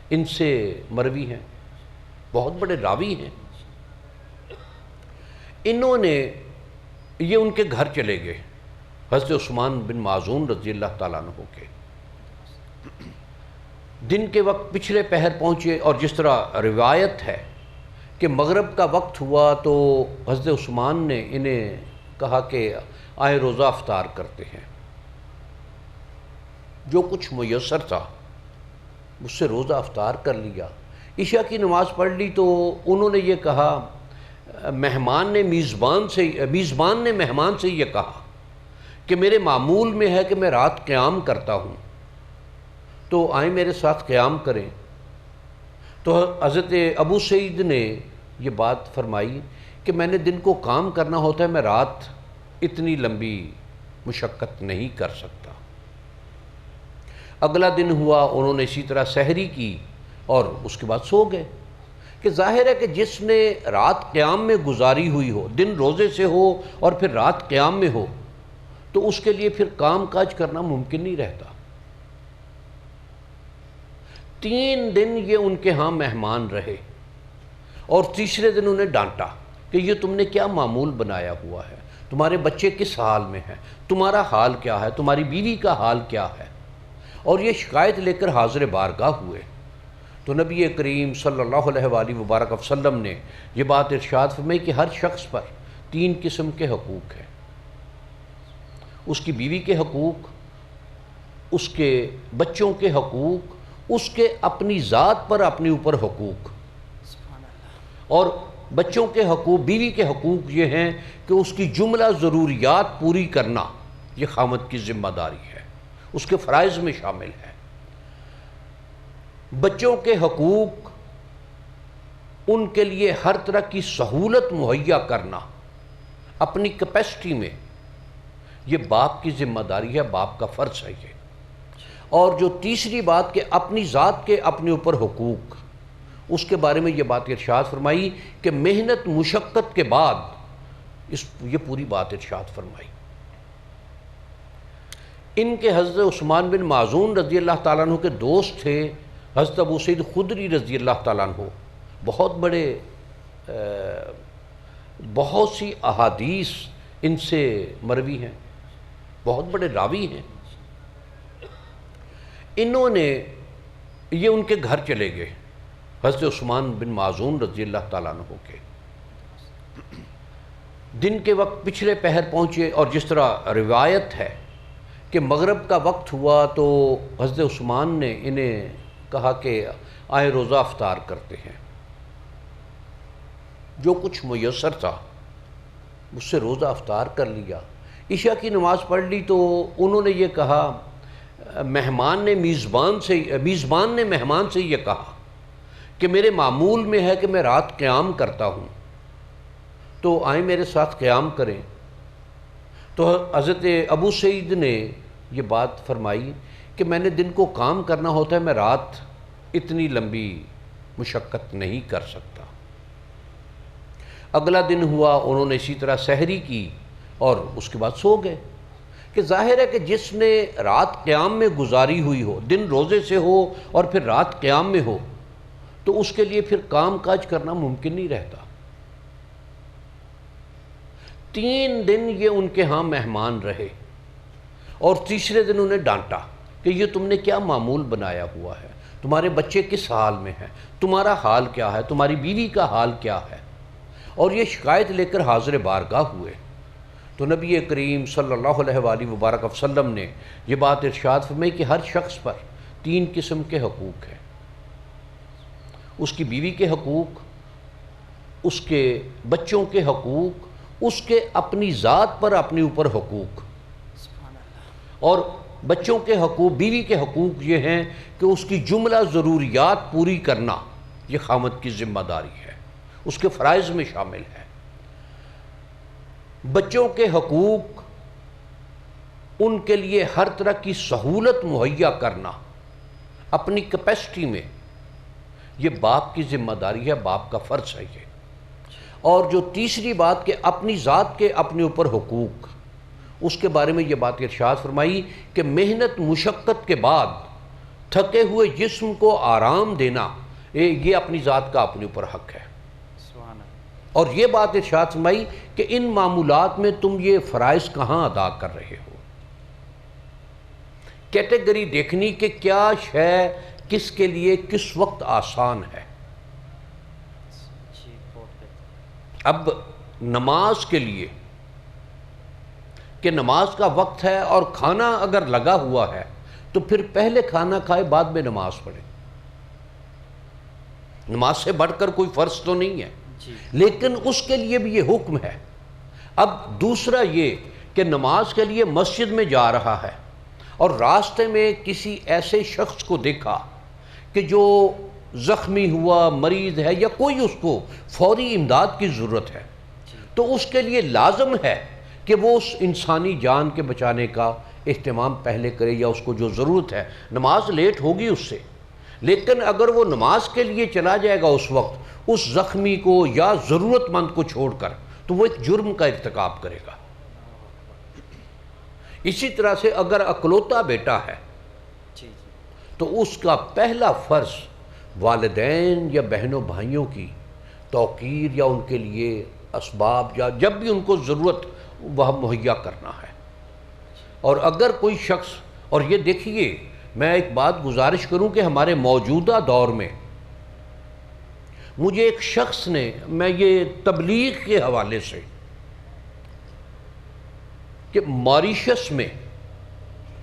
ان سے مروی ہیں، بہت بڑے راوی ہیں۔ انہوں نے یہ ان کے گھر چلے گئے حضرت عثمان بن معزون رضی اللہ تعالیٰ عنہ کے۔ دن کے وقت پچھلے پہر پہنچے، اور جس طرح روایت ہے کہ مغرب کا وقت ہوا تو حضرت عثمان نے انہیں کہا کہ آئے روزہ افطار کرتے ہیں۔ جو کچھ میسر تھا اس سے روزہ افطار کر لیا، عشاء کی نماز پڑھ لی تو انہوں نے یہ کہا، میزبان نے مہمان سے یہ کہا کہ میرے معمول میں ہے کہ میں رات قیام کرتا ہوں، تو آئیں میرے ساتھ قیام کریں۔ تو حضرت ابو سعید نے یہ بات فرمائی کہ میں نے دن کو کام کرنا ہوتا ہے، میں رات اتنی لمبی مشقت نہیں کر سکتا۔ اگلا دن ہوا، انہوں نے اسی طرح سحری کی اور اس کے بعد سو گئے، کہ ظاہر ہے کہ جس نے رات قیام میں گزاری ہوئی ہو، دن روزے سے ہو اور پھر رات قیام میں ہو، تو اس کے لیے پھر کام کاج کرنا ممکن نہیں رہتا۔ 3 دن یہ ان کے ہاں مہمان رہے، اور تیسرے دن انہیں ڈانٹا کہ یہ تم نے کیا معمول بنایا ہوا ہے، تمہارے بچے کس حال میں ہیں، تمہارا حال کیا ہے، تمہاری بیوی کا حال کیا ہے، اور یہ شکایت لے کر حاضر بارگاہ ہوئے۔ تو نبی کریم صلی اللہ علیہ وآلہ وبارک وسلم نے یہ بات ارشاد فرمائی کہ ہر شخص پر 3 قسم کے حقوق ہیں، اس کی بیوی کے حقوق، اس کے بچوں کے حقوق، اس کے اپنی ذات پر اپنے اوپر حقوق۔ اور بچوں کے حقوق، بیوی کے حقوق یہ ہیں کہ اس کی جملہ ضروریات پوری کرنا یہ خاوند کی ذمہ داری ہے، اس کے فرائض میں شامل ہے۔ بچوں کے حقوق، ان کے لیے ہر طرح کی سہولت مہیا کرنا اپنی کیپیسٹی میں، یہ باپ کی ذمہ داری ہے، باپ کا فرض ہے یہ۔ اور جو تیسری بات کہ اپنی ذات کے اپنے اوپر حقوق، اس کے بارے میں یہ بات ارشاد فرمائی کہ محنت مشقت کے بعد یہ پوری بات ارشاد فرمائی۔ ان کے حضرت عثمان بن معزون رضی اللہ تعالیٰ عنہ کے دوست تھے حضرت ابو سعید خدری رضی اللہ تعالیٰ عنہ، بہت سی احادیث ان سے مروی ہیں، بہت بڑے راوی ہیں۔ انہوں نے یہ ان کے گھر چلے گئے حضرت عثمان بن معزون رضی اللہ تعالیٰ عنہ کے۔ دن کے وقت پچھلے پہر پہنچے، اور جس طرح روایت ہے کہ مغرب کا وقت ہوا تو حضرت عثمان نے انہیں کہا کہ آئے روزہ افطار کرتے ہیں۔ جو کچھ میسر تھا اس سے روزہ افطار کر لیا، عشاء کی نماز پڑھ لی تو انہوں نے یہ کہا، میزبان نے مہمان سے یہ کہا کہ میرے معمول میں ہے کہ میں رات قیام کرتا ہوں، تو آئیں میرے ساتھ قیام کریں۔ تو حضرت ابو سعید نے یہ بات فرمائی کہ میں نے دن کو کام کرنا ہوتا ہے، میں رات اتنی لمبی مشقت نہیں کر سکتا۔ اگلا دن ہوا، انہوں نے اسی طرح سحری کی اور اس کے بعد سو گئے، کہ ظاہر ہے کہ جس نے رات قیام میں گزاری ہوئی ہو، دن روزے سے ہو اور پھر رات قیام میں ہو، تو اس کے لیے پھر کام کاج کرنا ممکن نہیں رہتا۔ 3 دن یہ ان کے ہاں مہمان رہے، اور تیسرے دن انہیں ڈانٹا کہ یہ تم نے کیا معمول بنایا ہوا ہے، تمہارے بچے کس حال میں ہیں، تمہارا حال کیا ہے، تمہاری بیوی کا حال کیا ہے، اور یہ شکایت لے کر حاضر بارگاہ ہوئے۔ تو نبی کریم صلی اللہ علیہ وآلہ وبارک وسلم نے یہ بات ارشاد فرمائی کہ ہر شخص پر 3 قسم کے حقوق ہیں، اس کی بیوی کے حقوق، اس کے بچوں کے حقوق، اس کے اپنی ذات پر اپنے اوپر حقوق، اور بچوں کے حقوق، بیوی کے حقوق یہ ہیں کہ اس کی جملہ ضروریات پوری کرنا یہ خاوند کی ذمہ داری ہے، اس کے فرائض میں شامل ہے۔ بچوں کے حقوق، ان کے لیے ہر طرح کی سہولت مہیا کرنا اپنی کیپیسٹی میں، یہ باپ کی ذمہ داری ہے، باپ کا فرض ہے یہ۔ اور جو تیسری بات کہ اپنی ذات کے اپنے اوپر حقوق، اس کے بارے میں یہ بات ارشاد فرمائی کہ محنت مشقت کے بعد تھکے ہوئے جسم کو آرام دینا یہ اپنی ذات کا اپنے اوپر حق ہے۔ اور یہ بات ارشاد فرمائی کہ ان معمولات میں تم یہ فرائض کہاں ادا کر رہے ہو، کیٹیگری دیکھنی کہ کیا شے کس کے لیے کس وقت آسان ہے۔ اب نماز کے لیے کہ نماز کا وقت ہے اور کھانا اگر لگا ہوا ہے تو پھر پہلے کھانا کھائے بعد میں نماز پڑھے۔ نماز سے بڑھ کر کوئی فرض تو نہیں ہے، لیکن اس کے لیے بھی یہ حکم ہے۔ اب دوسرا یہ کہ نماز کے لیے مسجد میں جا رہا ہے اور راستے میں کسی ایسے شخص کو دیکھا کہ جو زخمی ہوا، مریض ہے، یا کوئی اس کو فوری امداد کی ضرورت ہے، تو اس کے لیے لازم ہے کہ وہ اس انسانی جان کے بچانے کا اہتمام پہلے کرے، یا اس کو جو ضرورت ہے۔ نماز لیٹ ہوگی اس سے، لیکن اگر وہ نماز کے لیے چلا جائے گا اس وقت اس زخمی کو یا ضرورت مند کو چھوڑ کر، تو وہ ایک جرم کا ارتکاب کرے گا۔ اسی طرح سے اگر اکلوتا بیٹا ہے تو اس کا پہلا فرض والدین یا بہنوں بھائیوں کی توقیر یا ان کے لیے اسباب یا جب بھی ان کو ضرورت وہ مہیا کرنا ہے۔ اور اگر کوئی شخص، اور یہ دیکھیے میں ایک بات گزارش کروں کہ ہمارے موجودہ دور میں مجھے ایک شخص نے، میں یہ تبلیغ کے حوالے سے، کہ ماریشس میں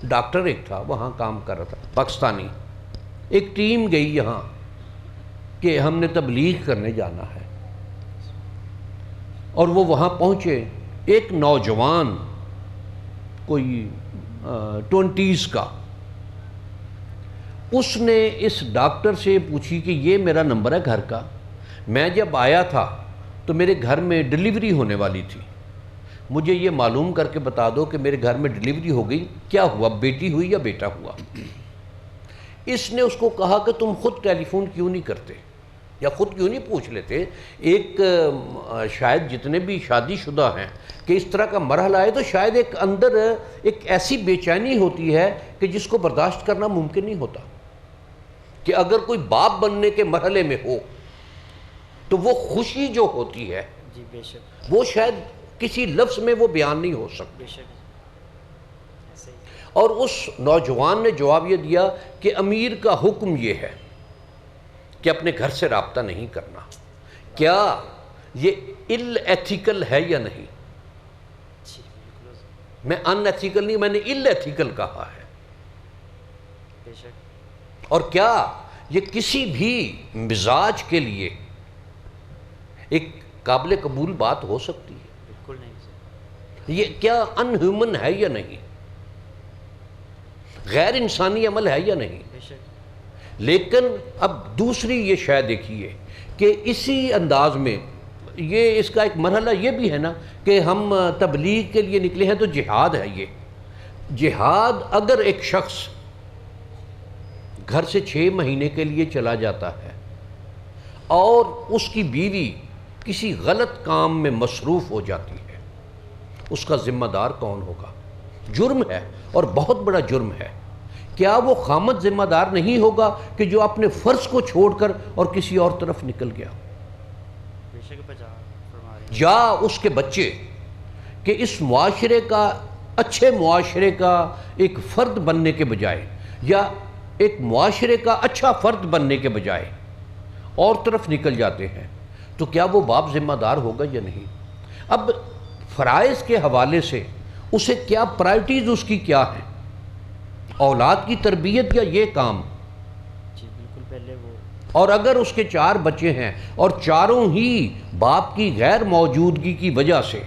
ڈاکٹر ایک تھا، وہاں کام کر رہا تھا، پاکستانی، ایک ٹیم گئی یہاں کہ ہم نے تبلیغ کرنے جانا ہے، اور وہ وہاں پہنچے۔ ایک نوجوان کوئی 20s کا، اس نے اس ڈاکٹر سے پوچھی کہ یہ میرا نمبر ہے گھر کا، میں جب آیا تھا تو میرے گھر میں ڈیلیوری ہونے والی تھی، مجھے یہ معلوم کر کے بتا دو کہ میرے گھر میں ڈیلیوری ہو گئی، کیا ہوا، بیٹی ہوئی یا بیٹا ہوا؟ اس نے اس کو کہا کہ تم خود ٹیلی فون کیوں نہیں کرتے یا خود کیوں نہیں پوچھ لیتے؟ ایک شاید جتنے بھی شادی شدہ ہیں کہ اس طرح کا مرحلہ آئے تو شاید ایک اندر ایک ایسی بے چینی ہوتی ہے کہ جس کو برداشت کرنا ممکن نہیں ہوتا، کہ اگر کوئی باپ بننے کے مرحلے میں ہو تو وہ خوشی جو ہوتی ہے وہ شاید کسی لفظ میں وہ بیان نہیں ہو سکتی۔ اور اس نوجوان نے جواب یہ دیا کہ امیر کا حکم یہ ہے کہ اپنے گھر سے رابطہ نہیں کرنا۔ کیا یہ اِل ایتھیکل ہے یا نہیں؟ میں ان ایتھیکل نہیں، میں نے اِل ایتھیکل کہا ہے۔ اور کیا یہ کسی بھی مزاج کے لیے ایک قابل قبول بات ہو سکتی ہے؟ بالکل نہیں۔ یہ کیا ان ہیومن ہے یا نہیں؟ غیر انسانی عمل ہے یا نہیں؟ لیکن اب دوسری یہ شے دیکھیے کہ اسی انداز میں یہ اس کا ایک مرحلہ یہ بھی ہے نا کہ ہم تبلیغ کے لیے نکلے ہیں تو جہاد ہے۔ یہ جہاد اگر ایک شخص گھر سے 6 مہینے کے لیے چلا جاتا ہے اور اس کی بیوی کسی غلط کام میں مصروف ہو جاتی ہے، اس کا ذمہ دار کون ہوگا؟ جرم ہے اور بہت بڑا جرم ہے۔ کیا وہ خامد ذمہ دار نہیں ہوگا کہ جو اپنے فرض کو چھوڑ کر اور کسی اور طرف نکل گیا؟ یا اس کے بچے کہ اس معاشرے کا، اچھے معاشرے کا ایک فرد بننے کے بجائے یا ایک معاشرے کا اچھا فرد بننے کے بجائے اور طرف نکل جاتے ہیں، تو کیا وہ باپ ذمہ دار ہوگا یا نہیں؟ اب فرائض کے حوالے سے اسے کیا پرائرٹیز اس کی کیا ہیں؟ اولاد کی تربیت یا یہ کام؟ جی بالکل پہلے وہ۔ اور اگر اس کے 4 بچے ہیں اور چاروں ہی باپ کی غیر موجودگی کی وجہ سے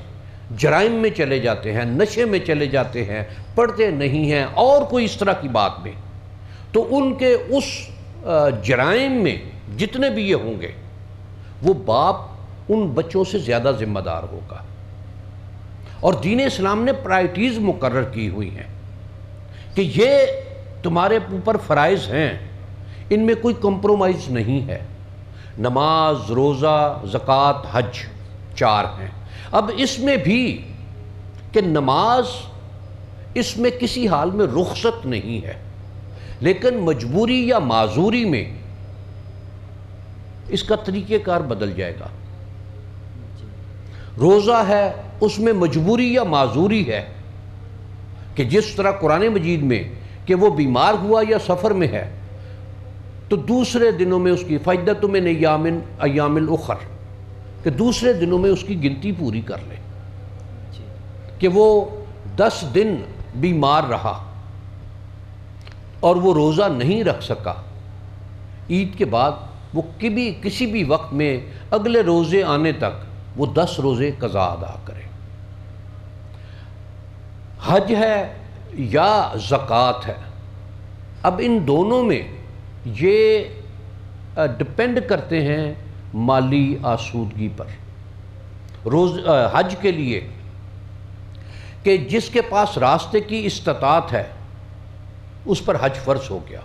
جرائم میں چلے جاتے ہیں، نشے میں چلے جاتے ہیں، پڑھتے نہیں ہیں اور کوئی اس طرح کی بات میں، تو ان کے اس جرائم میں جتنے بھی یہ ہوں گے وہ باپ ان بچوں سے زیادہ ذمہ دار ہوگا۔ اور دین اسلام نے پرائرٹیز مقرر کی ہوئی ہیں کہ یہ تمہارے اوپر فرائض ہیں، ان میں کوئی کمپرومائز نہیں ہے۔ نماز، روزہ، زکوٰۃ، حج 4 ہیں۔ اب اس میں بھی کہ نماز اس میں کسی حال میں رخصت نہیں ہے، لیکن مجبوری یا معذوری میں اس کا طریقہ کار بدل جائے گا۔ روزہ ہے، اس میں مجبوری یا معذوری ہے کہ جس طرح قرآن مجید میں کہ وہ بیمار ہوا یا سفر میں ہے تو دوسرے دنوں میں اس کی فَعِدَّةٌ مِّنْ أَيَّامٍ الْأُخَرِ کہ دوسرے دنوں میں اس کی گنتی پوری کر لے، کہ وہ 10 دن بیمار رہا اور وہ روزہ نہیں رکھ سکا، عید کے بعد وہ کسی بھی وقت میں اگلے روزے آنے تک وہ 10 روزے قضا ادا کرے۔ حج ہے یا زکوٰۃ ہے، اب ان دونوں میں یہ ڈپینڈ کرتے ہیں مالی آسودگی پر۔ حج کے لیے کہ جس کے پاس راستے کی استطاعت ہے اس پر حج فرض ہو گیا،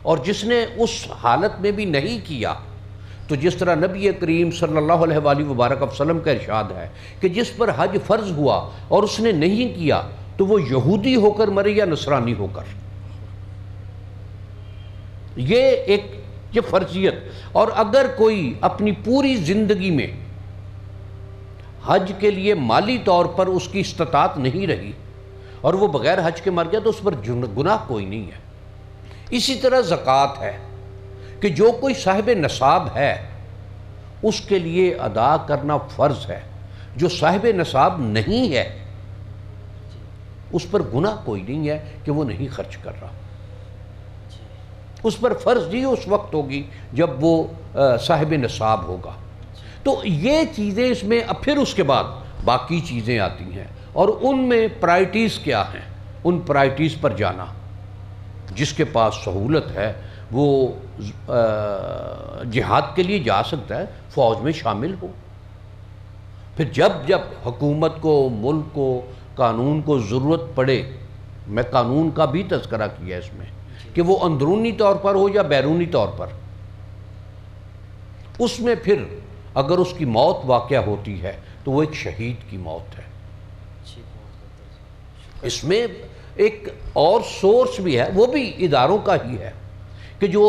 اور جس نے اس حالت میں بھی نہیں کیا تو جس طرح نبی کریم صلی اللہ علیہ وآلہ وبارک وسلم کا ارشاد ہے کہ جس پر حج فرض ہوا اور اس نے نہیں کیا تو وہ یہودی ہو کر مرے یا نصرانی ہو کر۔ یہ فرضیت۔ اور اگر کوئی اپنی پوری زندگی میں حج کے لیے مالی طور پر اس کی استطاعت نہیں رہی اور وہ بغیر حج کے مر گیا تو اس پر گناہ کوئی نہیں ہے۔ اسی طرح زکوٰۃ ہے کہ جو کوئی صاحب نصاب ہے اس کے لیے ادا کرنا فرض ہے، جو صاحب نصاب نہیں ہے اس پر گناہ کوئی نہیں ہے کہ وہ نہیں خرچ کر رہا، اس پر فرض ہی اس وقت ہوگی جب وہ صاحب نصاب ہوگا۔ تو یہ چیزیں اس میں، اب پھر اس کے بعد باقی چیزیں آتی ہیں اور ان میں پرائرٹیز کیا ہیں، ان پرائرٹیز پر جانا۔ جس کے پاس سہولت ہے وہ جہاد کے لیے جا سکتا ہے، فوج میں شامل ہو۔ پھر جب حکومت کو، ملک کو، قانون کو ضرورت پڑے، میں قانون کا بھی تذکرہ کیا اس میں کہ وہ اندرونی طور پر ہو یا بیرونی طور پر، اس میں پھر اگر اس کی موت واقع ہوتی ہے تو وہ ایک شہید کی موت ہے۔ اس میں ایک اور سورس بھی ہے، وہ بھی اداروں کا ہی ہے کہ جو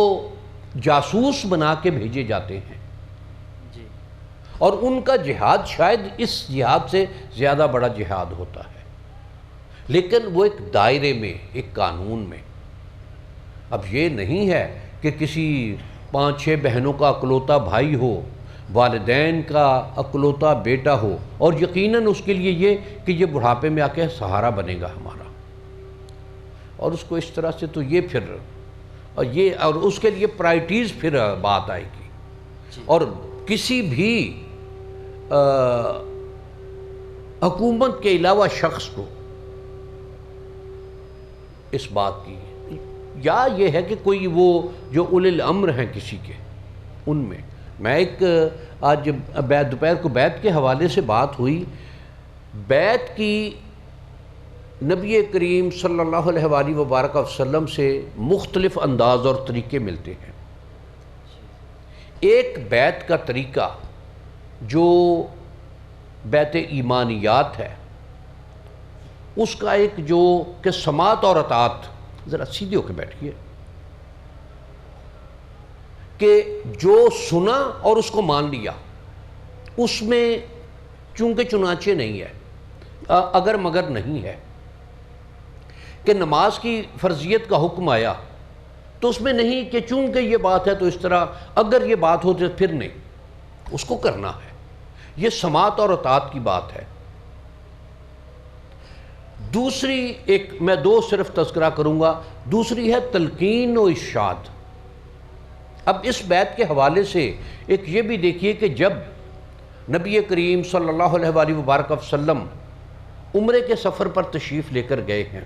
جاسوس بنا کے بھیجے جاتے ہیں، اور ان کا جہاد شاید اس جہاد سے زیادہ بڑا جہاد ہوتا ہے، لیکن وہ ایک دائرے میں، ایک قانون میں۔ اب یہ نہیں ہے کہ کسی 5-6 بہنوں کا اکلوتا بھائی ہو، والدین کا اکلوتا بیٹا ہو، اور یقیناً اس کے لیے یہ کہ یہ بڑھاپے میں آ کے سہارا بنے گا ہمارا، اور اس کو اس طرح سے، تو یہ پھر اور اس کے لیے پرائرٹیز پھر بات آئے گی۔ اور کسی بھی حکومت کے علاوہ شخص کو اس بات کی، یا یہ ہے کہ کوئی وہ جو اولی الامر ہیں کسی کے، ان میں ایک آج دوپہر کو بیعت کے حوالے سے بات ہوئی، بیعت کی نبی کریم صلی اللہ علیہ وآلہ وبارک وسلم سے مختلف انداز اور طریقے ملتے ہیں۔ ایک بیعت کا طریقہ جو بیعت ایمانیات ہے، اس کا ایک جو کہ سماعت اور اطاعت، ذرا سیدھے ہو کے بیٹھیے، کہ جو سنا اور اس کو مان لیا، اس میں چونکہ چنانچہ نہیں ہے، اگر مگر نہیں ہے، کہ نماز کی فرضیت کا حکم آیا تو اس میں نہیں کہ چونکہ یہ بات ہے تو اس طرح، اگر یہ بات ہو تو پھر نہیں، اس کو کرنا ہے۔ یہ سماعت اور اطاعت کی بات ہے۔ دوسری ایک، میں 2 صرف تذکرہ کروں گا، دوسری ہے تلقین و ارشاد۔ اب اس بیعت کے حوالے سے ایک یہ بھی دیکھیے کہ جب نبی کریم صلی اللہ علیہ وآلہ وبارک وسلم عمرے کے سفر پر تشریف لے کر گئے ہیں،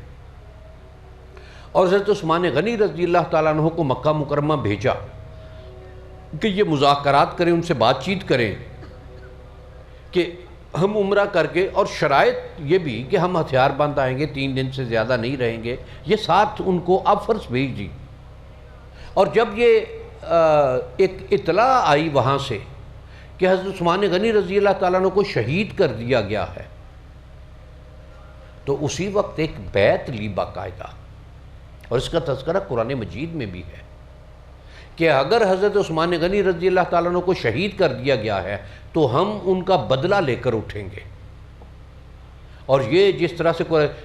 اور حضرت عثمان غنی رضی اللہ تعالیٰ عنہ کو مکہ مکرمہ بھیجا کہ یہ مذاکرات کریں، ان سے بات چیت کریں کہ ہم عمرہ کر کے، اور شرائط یہ بھی کہ ہم ہتھیار بند آئیں گے، 3 دن سے زیادہ نہیں رہیں گے، یہ ساتھ ان کو آفرز بھیج دی۔ اور جب یہ ایک اطلاع آئی وہاں سے کہ حضرت عثمان غنی رضی اللہ تعالیٰ عنہ کو شہید کر دیا گیا ہے، تو اسی وقت ایک بیعت لی باقاعدہ، اور اس کا تذکرہ قرآن مجید میں بھی ہے کہ اگر حضرت عثمان غنی رضی اللہ تعالیٰ عنہ کو شہید کر دیا گیا ہے تو ہم ان کا بدلہ لے کر اٹھیں گے۔ اور یہ جس طرح سے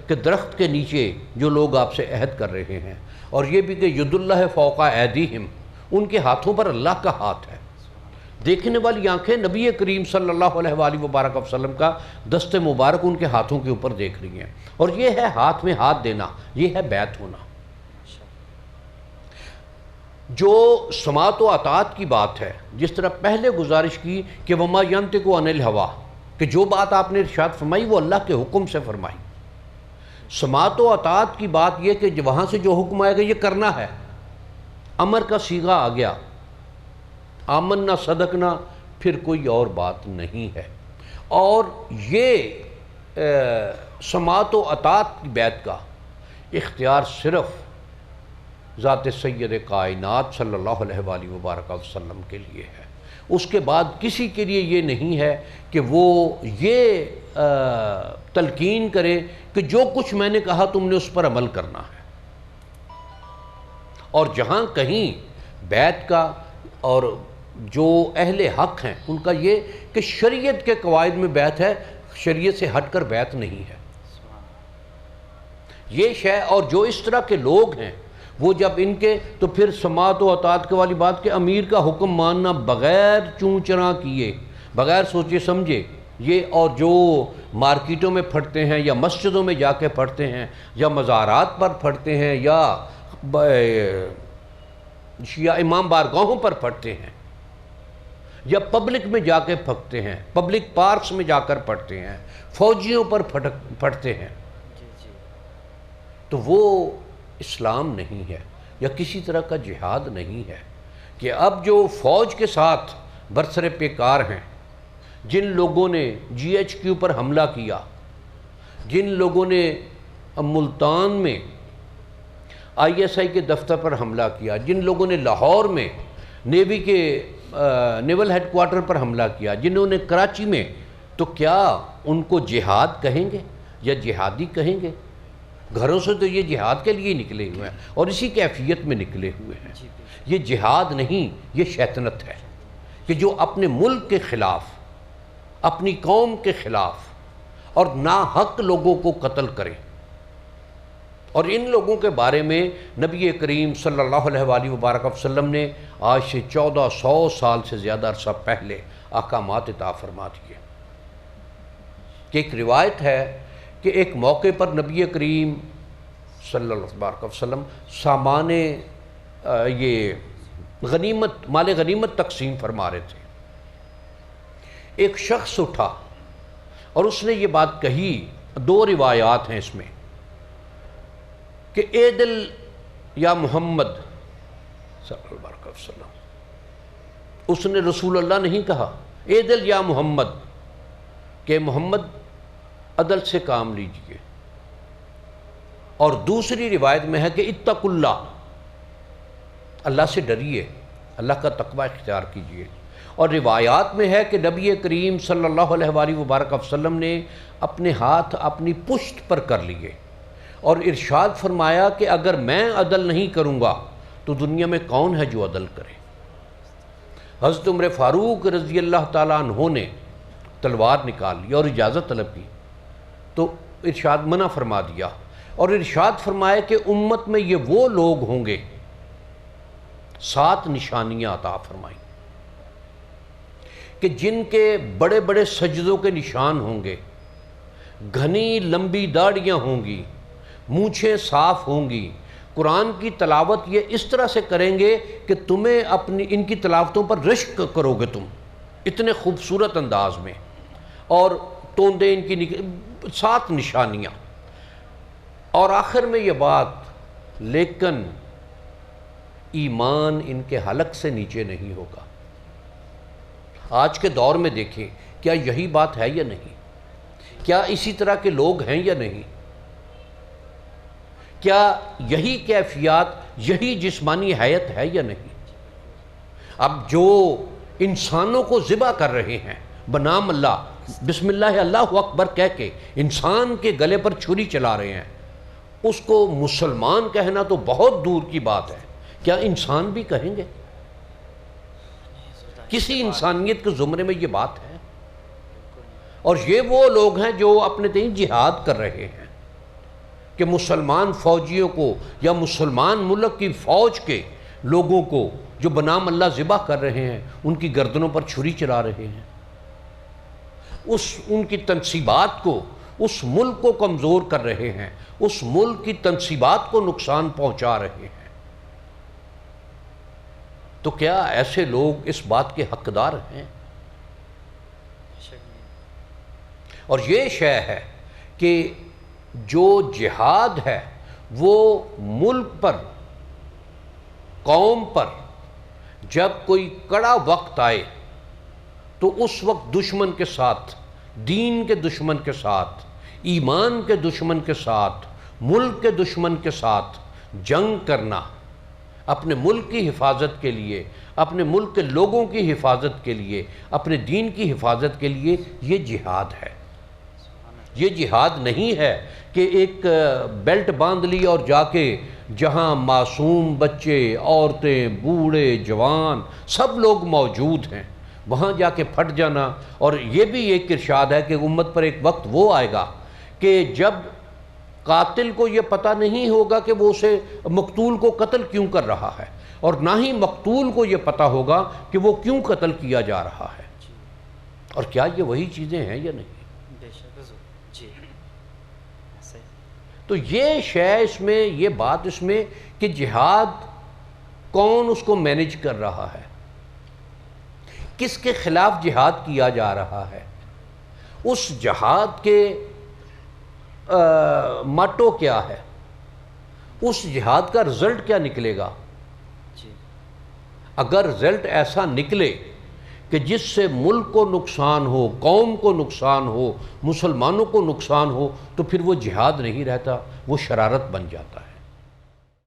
کہ درخت کے نیچے جو لوگ آپ سے عہد کر رہے ہیں، اور یہ بھی کہ ید اللہ فوق ایدیہم، ان کے ہاتھوں پر اللہ کا ہاتھ ہے، دیکھنے والی آنکھیں نبی کریم صلی اللہ علیہ وآلہ وبارک وسلم کا دست مبارک ان کے ہاتھوں کے اوپر دیکھ رہی ہیں، اور یہ ہے ہاتھ میں ہاتھ دینا، یہ ہے بیعت ہونا۔ جو سماعت و اطاعت کی بات ہے، جس طرح پہلے گزارش کی کہ وما ینطق عن الہوا، کہ جو بات آپ نے ارشاد فرمائی وہ اللہ کے حکم سے فرمائی۔ سماعت و اطاعت کی بات یہ کہ وہاں سے جو حکم آئے گا یہ کرنا ہے، امر کا صیغہ آ گیا، آمنا صدقنا، پھر کوئی اور بات نہیں ہے۔ اور یہ سماعت و اطاعت کی بیعت کا اختیار صرف ذات سید کائنات صلی اللہ علیہ وآلہ وبارک وسلم کے لیے ہے، اس کے بعد کسی کے لیے یہ نہیں ہے کہ وہ یہ تلقین کرے کہ جو کچھ میں نے کہا تم نے اس پر عمل کرنا ہے۔ اور جہاں کہیں بیعت کا، اور جو اہل حق ہیں ان کا یہ کہ شریعت کے قواعد میں بیعت ہے، شریعت سے ہٹ کر بیعت نہیں ہے یہ شے۔ اور جو اس طرح کے لوگ ہیں وہ جب ان کے، تو پھر سماعت و اطاعت کے والی بات کہ امیر کا حکم ماننا بغیر چوں چراں کیے، بغیر سوچے سمجھے، یہ اور جو مارکیٹوں میں پھٹتے ہیں یا مسجدوں میں جا کے پھٹتے ہیں یا مزارات پر پھٹتے ہیں یا امام بارگاہوں پر پھٹتے ہیں یا پبلک میں جا کے پھٹتے ہیں، پبلک پارکس میں جا کر پھٹتے ہیں، فوجیوں پر پھٹتے ہیں، تو وہ اسلام نہیں ہے، یا کسی طرح کا جہاد نہیں ہے۔ کہ اب جو فوج کے ساتھ برسر پیکار ہیں، جن لوگوں نے جی ایچ کیو پر حملہ کیا، جن لوگوں نے ملتان میں آئی ایس آئی کے دفتر پر حملہ کیا، جن لوگوں نے لاہور میں نیوی کے نیول ہیڈ کوارٹر پر حملہ کیا، جنہوں نے کراچی میں، تو کیا ان کو جہاد کہیں گے یا جہادی کہیں گے؟ گھروں سے تو یہ جہاد کے لیے نکلے ہوئے ہیں اور اسی کیفیت میں نکلے ہوئے ہیں۔ یہ جہاد نہیں، یہ شیطنت ہے کہ جو اپنے ملک کے خلاف، اپنی قوم کے خلاف اور ناحق لوگوں کو قتل کرے۔ اور ان لوگوں کے بارے میں نبی کریم صلی اللہ علیہ وآلہ وبارک وسلم نے آج سے 1400 سال سے زیادہ عرصہ پہلے احکامات عطا فرما دیے۔ کہ ایک روایت ہے کہ ایک موقع پر نبی کریم صلی اللہ علیہ وسلم سامان یہ غنیمت، مال غنیمت تقسیم فرما رہے تھے۔ ایک شخص اٹھا اور اس نے یہ بات کہی، 2 روایات ہیں اس میں، کہ اے دل یا محمد صلی اللہ علیہ وسلم، اس نے رسول اللہ نہیں کہا، اے دل یا محمد، کہ محمد عدل سے کام لیجئے۔ اور دوسری روایت میں ہے کہ اتق اللہ، اللہ سے ڈریے، اللہ کا تقوی اختیار کیجئے۔ اور روایات میں ہے کہ نبی کریم صلی اللہ علیہ وآلہ وبارک وسلم نے اپنے ہاتھ اپنی پشت پر کر لیے اور ارشاد فرمایا کہ اگر میں عدل نہیں کروں گا تو دنیا میں کون ہے جو عدل کرے؟ حضرت عمر فاروق رضی اللہ تعالیٰ عنہ نے تلوار نکال لی اور اجازت طلب کی، تو ارشاد منع فرما دیا، اور ارشاد فرمایا کہ امت میں یہ وہ لوگ ہوں گے، 7 نشانیاں عطا فرمائیں، کہ جن کے بڑے بڑے سجدوں کے نشان ہوں گے، گھنی لمبی داڑیاں ہوں گی، مونچھیں صاف ہوں گی، قرآن کی تلاوت یہ اس طرح سے کریں گے کہ تمہیں اپنی ان کی تلاوتوں پر رشک کرو گے تم، اتنے خوبصورت انداز میں، اور توندے ان کی 7 نشانیاں، اور آخر میں یہ بات، لیکن ایمان ان کے حلق سے نیچے نہیں ہوگا۔ آج کے دور میں دیکھیں، کیا یہی بات ہے یا نہیں؟ کیا اسی طرح کے لوگ ہیں یا نہیں؟ کیا یہی کیفیات، یہی جسمانی حیت ہے یا نہیں؟ اب جو انسانوں کو ذبح کر رہے ہیں بنام اللہ، بسم اللہ اللہ اکبر کہہ کے انسان کے گلے پر چھری چلا رہے ہیں، اس کو مسلمان کہنا تو بہت دور کی بات ہے، کیا انسان بھی کہیں گے؟ کسی انسانیت کے زمرے میں یہ بات ہے؟ اور یہ وہ لوگ ہیں جو اپنے تئیں جہاد کر رہے ہیں کہ مسلمان فوجیوں کو یا مسلمان ملک کی فوج کے لوگوں کو جو بنام اللہ ذبح کر رہے ہیں، ان کی گردنوں پر چھری چلا رہے ہیں، ان کی تنصیبات کو، اس ملک کو کمزور کر رہے ہیں، اس ملک کی تنصیبات کو نقصان پہنچا رہے ہیں۔ تو کیا ایسے لوگ اس بات کے حقدار ہیں؟ اور یہ شے ہے کہ جو جہاد ہے وہ ملک پر، قوم پر جب کوئی کڑا وقت آئے تو اس وقت دشمن کے ساتھ، دین کے دشمن کے ساتھ، ایمان کے دشمن کے ساتھ، ملک کے دشمن کے ساتھ جنگ کرنا، اپنے ملک کی حفاظت کے لیے، اپنے ملک کے لوگوں کی حفاظت کے لیے، اپنے دین کی حفاظت کے لیے، یہ جہاد ہے۔ یہ جہاد نہیں ہے کہ ایک بیلٹ باندھ لی اور جا کے جہاں معصوم بچے، عورتیں، بوڑھے، جوان سب لوگ موجود ہیں وہاں جا کے پھٹ جانا۔ اور یہ بھی ایک ارشاد ہے کہ امت پر ایک وقت وہ آئے گا کہ جب قاتل کو یہ پتہ نہیں ہوگا کہ وہ اسے مقتول کو قتل کیوں کر رہا ہے، اور نہ ہی مقتول کو یہ پتہ ہوگا کہ وہ کیوں قتل کیا جا رہا ہے۔ اور کیا یہ وہی چیزیں ہیں یا نہیں؟ تو یہ شے اس میں، یہ بات اس میں کہ جہاد کون اس کو مینج کر رہا ہے، کس کے خلاف جہاد کیا جا رہا ہے، اس جہاد کے ماٹو کیا ہے، اس جہاد کا رزلٹ کیا نکلے گا۔ اگر رزلٹ ایسا نکلے کہ جس سے ملک کو نقصان ہو، قوم کو نقصان ہو، مسلمانوں کو نقصان ہو، تو پھر وہ جہاد نہیں رہتا، وہ شرارت بن جاتا ہے۔